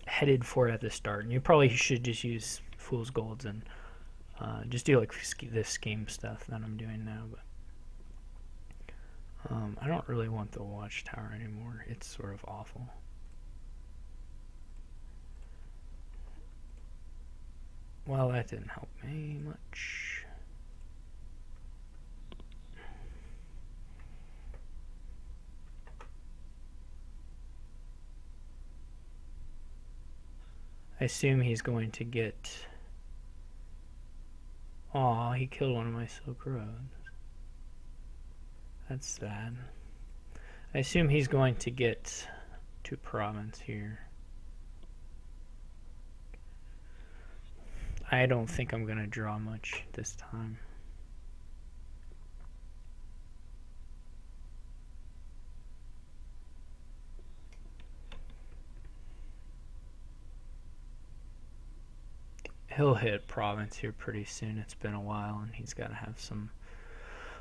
it at the start, and you probably should just use Fool's Golds and just do like this scheme stuff that I'm doing now. But I don't really want the Watchtower anymore. It's sort of awful. Well, that didn't help me much. I assume he's going to get... Aw, he killed one of my Silk Roads. That's sad. I assume he's going to get to province here. I don't think I'm going to draw much this time. He'll hit province here pretty soon. It's been a while, and he's got to have some...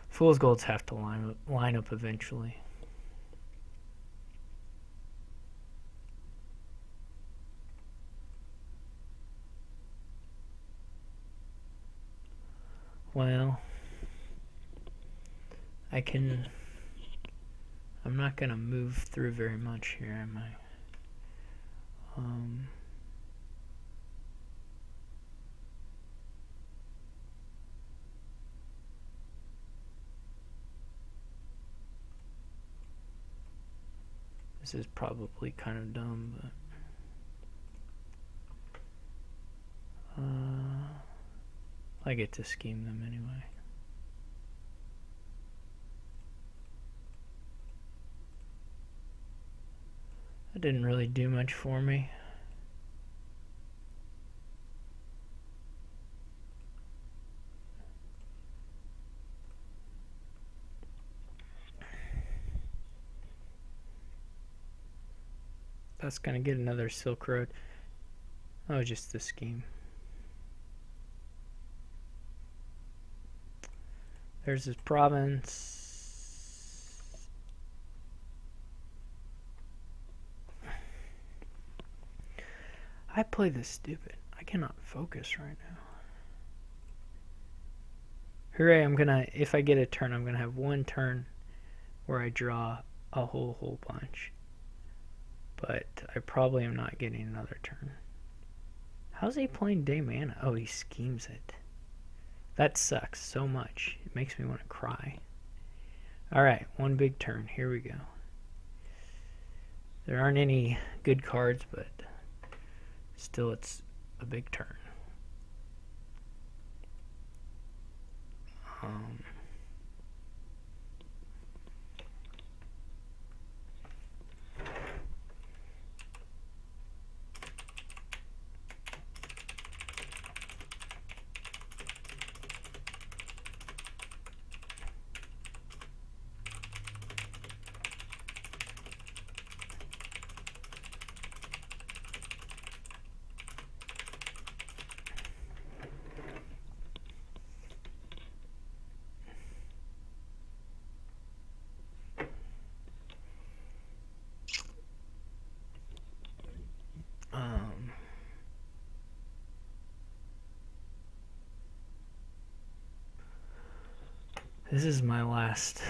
Fool's Golds have to line up eventually. Well, I'm not going to move through very much here, am I? This is probably kind of dumb, but... I get to scheme them anyway. That didn't really do much for me. That's gonna get another Silk Road. Oh, just the scheme. There's his province. I play this stupid. I cannot focus right now. Hooray, if I get a turn, I'm gonna have one turn where I draw a whole bunch. But I probably am not getting another turn. How's he playing day mana? Oh, he schemes it. That sucks so much. It makes me want to cry. Alright, one big turn. Here we go. There aren't any good cards, but still it's a big turn. This is my last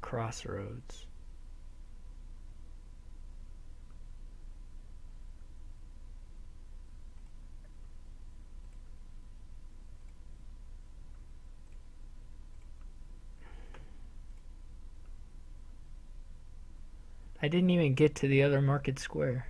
crossroads. I didn't even get to the other market square.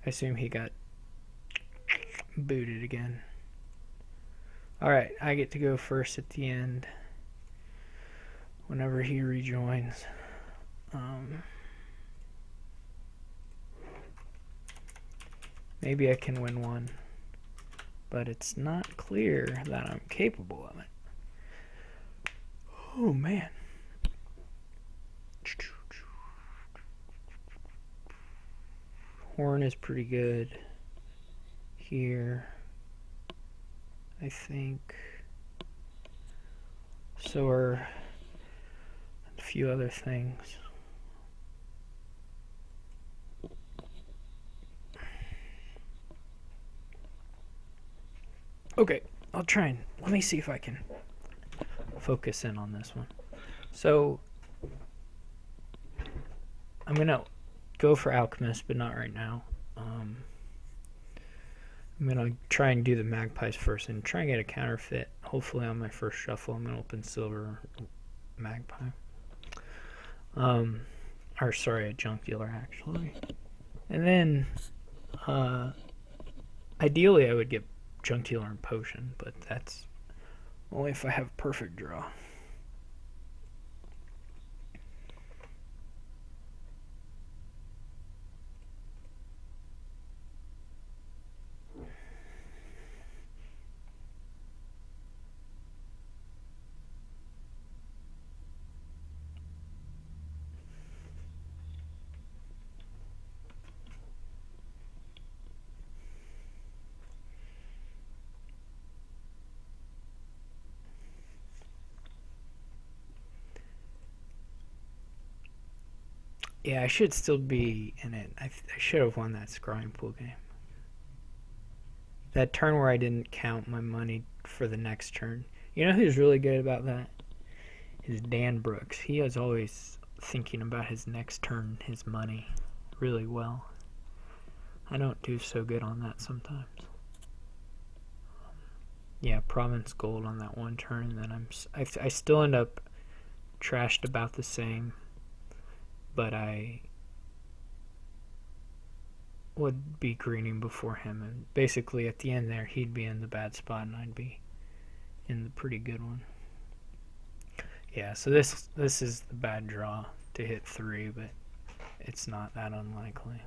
I assume he got booted again. Alright, I get to go first at the end. Whenever he rejoins. Maybe I can win one. But it's not clear that I'm capable of it. Oh, man. Horn is pretty good here, I think. So are a few other things. Okay, I'll try and let me see if I can focus in on this one. So I'm gonna go for Alchemist, but not right now. I'm gonna try and do the magpies first and try and get a counterfeit. Hopefully on my first shuffle I'm gonna open silver magpie. Or sorry, a junk dealer actually. And then ideally I would get junk dealer and potion, but that's only if I have a perfect draw. Yeah, I should still be in it. I should have won that scrying pool game. That turn where I didn't count my money for the next turn. You know who's really good about that? Is Dan Brooks. He is always thinking about his next turn, his money, really well. I don't do so good on that sometimes. Yeah, Province Gold on that one turn, and then I still end up trashed about the same. But I would be greening before him, and basically at the end there he'd be in the bad spot and I'd be in the pretty good one. Yeah, so this is the bad draw to hit 3, but it's not that unlikely.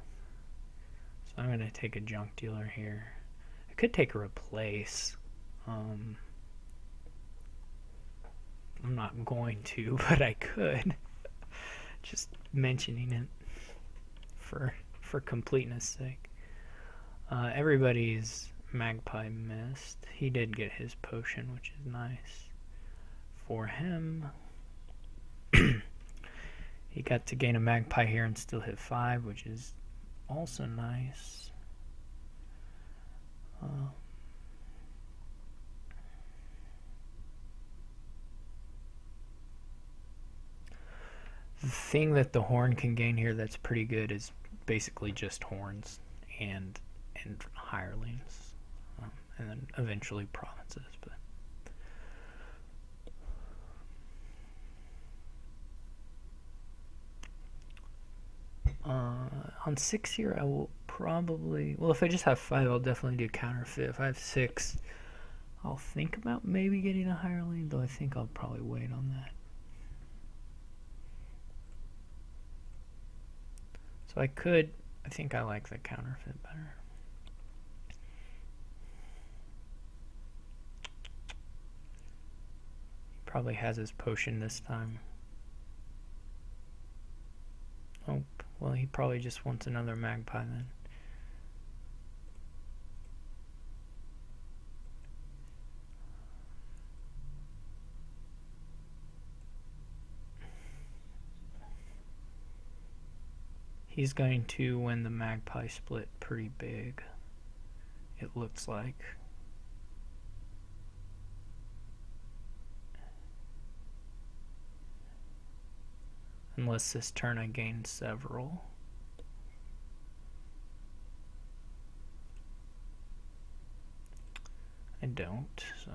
So I'm gonna take a junk dealer here. I could take a replace. I'm not going to, but I could. Just mentioning it for completeness sake. Everybody's magpie missed. He did get his potion, which is nice for him. He got to gain a magpie here and still hit 5, which is also nice. The thing that the horn can gain here that's pretty good is basically just horns and hirelings, and then eventually provinces. But on 6 here, I will probably, well, if I just have 5, I'll definitely do counterfeit. If I have 6, I'll think about maybe getting a hireling, though I think I'll probably wait on that. So I think I like the counterfeit better. He probably has his potion this time. Well, he probably just wants another magpie then. He's going to win the magpie split pretty big, it looks like. Unless this turn I gain several. I don't, so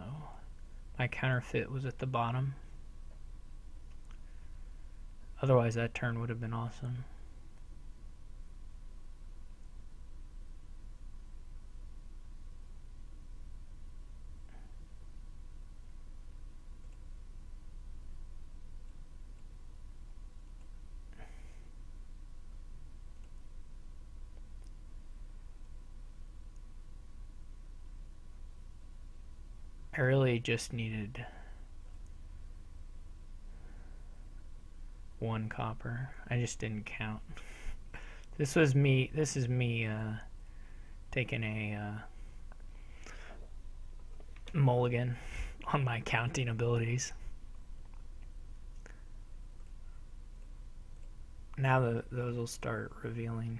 my counterfeit was at the bottom. Otherwise that turn would have been awesome. I really just needed 1 copper. I just didn't count. This is me taking a mulligan on my counting abilities. Now those will start revealing.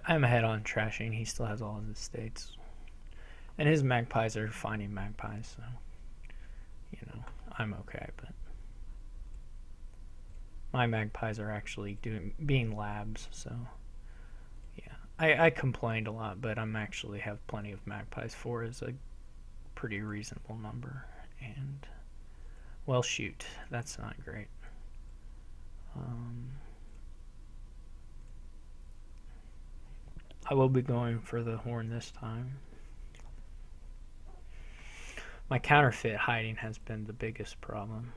I'm ahead on trashing. He still has all his estates. And his magpies are finding magpies, so, you know, I'm okay, but my magpies are actually being labs, so yeah. I complained a lot, but I'm actually have plenty of magpies. 4 is a pretty reasonable number. And, well, shoot, that's not great. I will be going for the horn this time. My counterfeit hiding has been the biggest problem.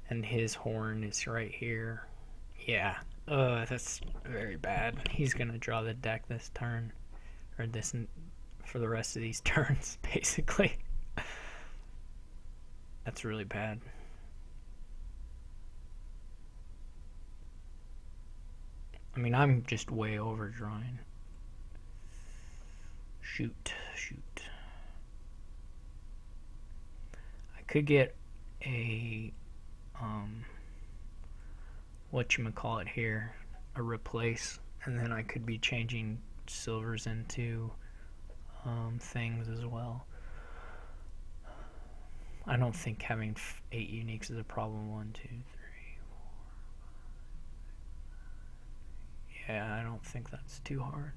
And his horn is right here. Yeah. That's very bad. He's gonna draw the deck this turn, or this for the rest of these turns, basically. That's really bad. I mean, I'm just way overdrawing. Shoot. I could get a whatchamacallit here, a replace, and then I could be changing silvers into things as well. I don't think having 8 uniques is a problem. 1, 2, 3, 4, 5. Yeah, I don't think that's too hard.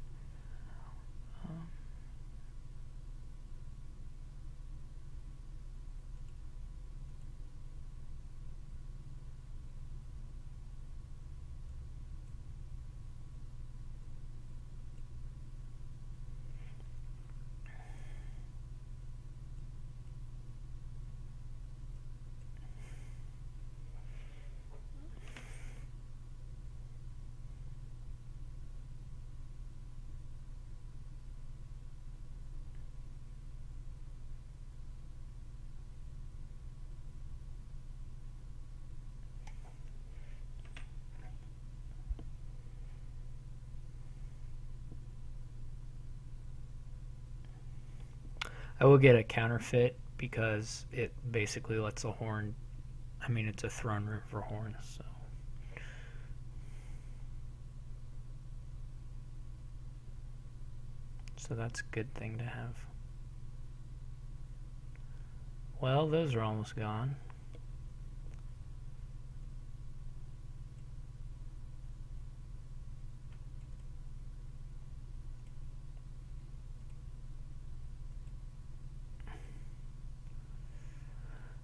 I will get a counterfeit because it basically lets a horn. I mean, it's a throne room for horns, so. So that's a good thing to have. Well, those are almost gone.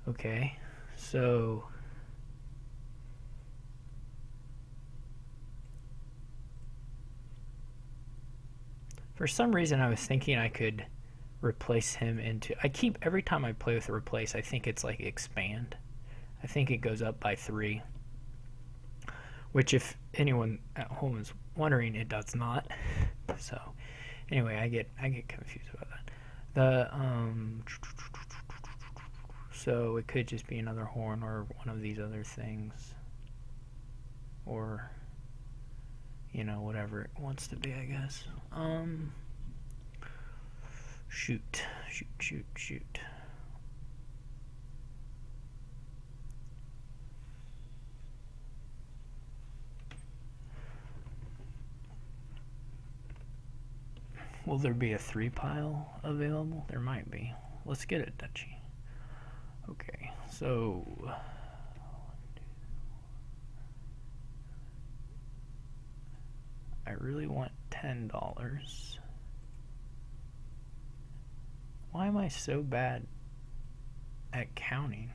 Okay, so For some reason, I was thinking I could replace him into. I keep every time I play with a replace, I think it's like expand. I think it goes up by 3, which, if anyone at home is wondering, it does not. So, anyway, I get confused about that. So it could just be another horn or one of these other things, or whatever it wants to be, I guess. Shoot. Will there be a 3 pile available? There might be. Let's get it, Dutchie. Okay, so I really want $10. Why am I so bad at counting?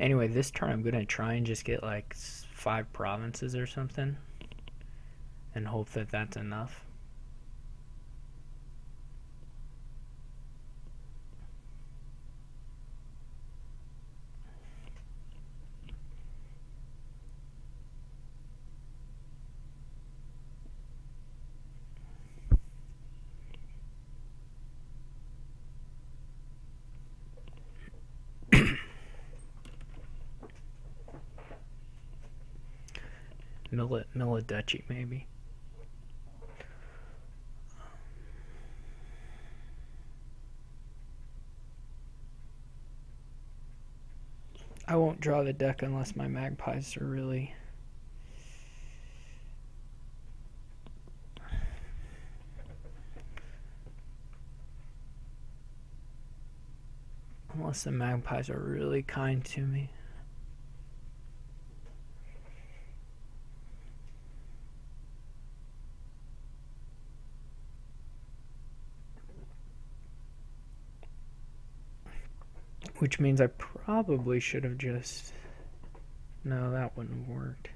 Anyway, this turn I'm going to try and just get like 5 provinces or something and hope that that's enough. Milliduchy, maybe. I won't draw the deck unless my magpies are really... Unless the magpies are really kind to me. Which means I probably should have just... No, that wouldn't have worked.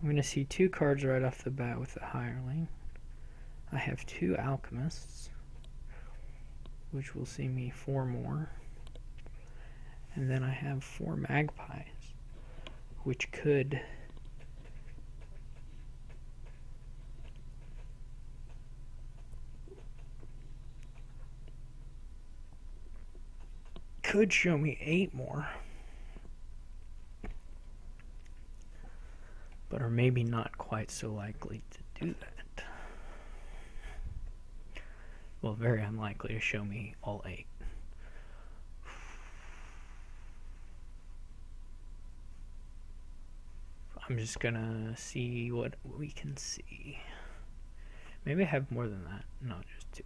I'm going to see 2 cards right off the bat with the hireling. I have 2 alchemists, which will see me 4 more. And then I have 4 magpies, which could show me 8 more. But are maybe not quite so likely to do that. Well, very unlikely to show me all 8. I'm just gonna see what we can see. Maybe I have more than that. No, just 2.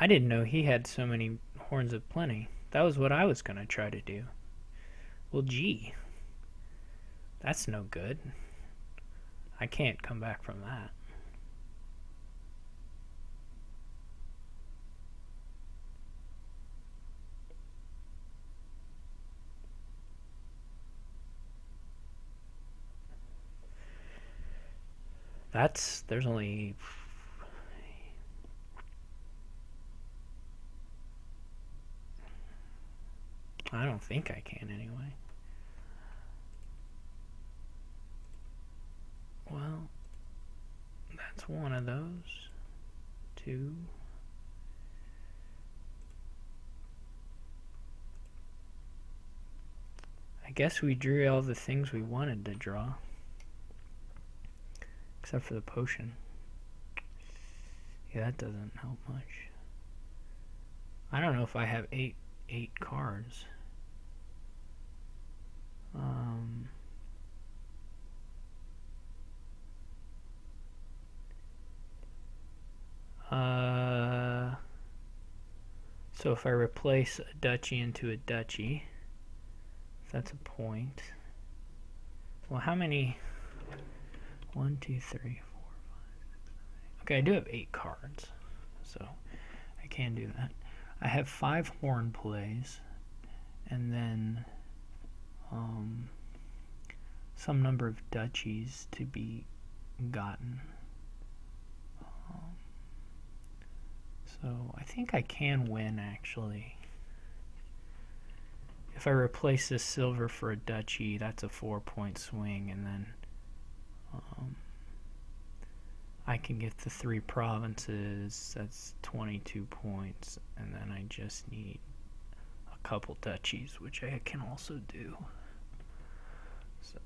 I didn't know he had so many horns of plenty. That was what I was gonna try to do. Well, gee, that's no good. I can't come back from that. There's only... I don't think I can anyway. Well, that's one of those. 2. I guess we drew all the things we wanted to draw. Except for the potion. Yeah, that doesn't help much. I don't know if I have eight cards. So if I replace a duchy into a duchy, that's a point. Well, how many? 1, 2, 3, 4, 5, 6, 7, 8. Okay, I do have 8 cards, so I can do that. I have 5 horn plays, and then some number of duchies to be gotten. So I think I can win, actually. If I replace this silver for a duchy, that's a 4-point swing, and then I can get the 3 provinces. That's 22 points, and then I just need a couple duchies, which I can also do. So...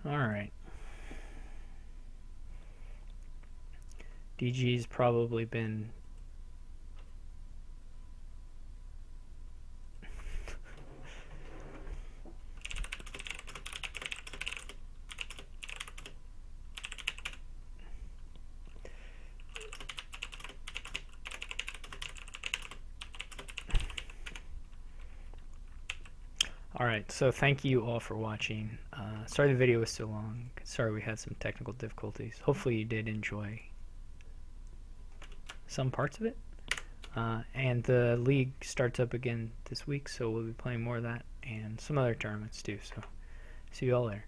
Alright. DG's probably been... Alright, so thank you all for watching. Sorry the video was so long. Sorry we had some technical difficulties. Hopefully you did enjoy some parts of it. And the league starts up again this week, so we'll be playing more of that and some other tournaments too. So see you all later.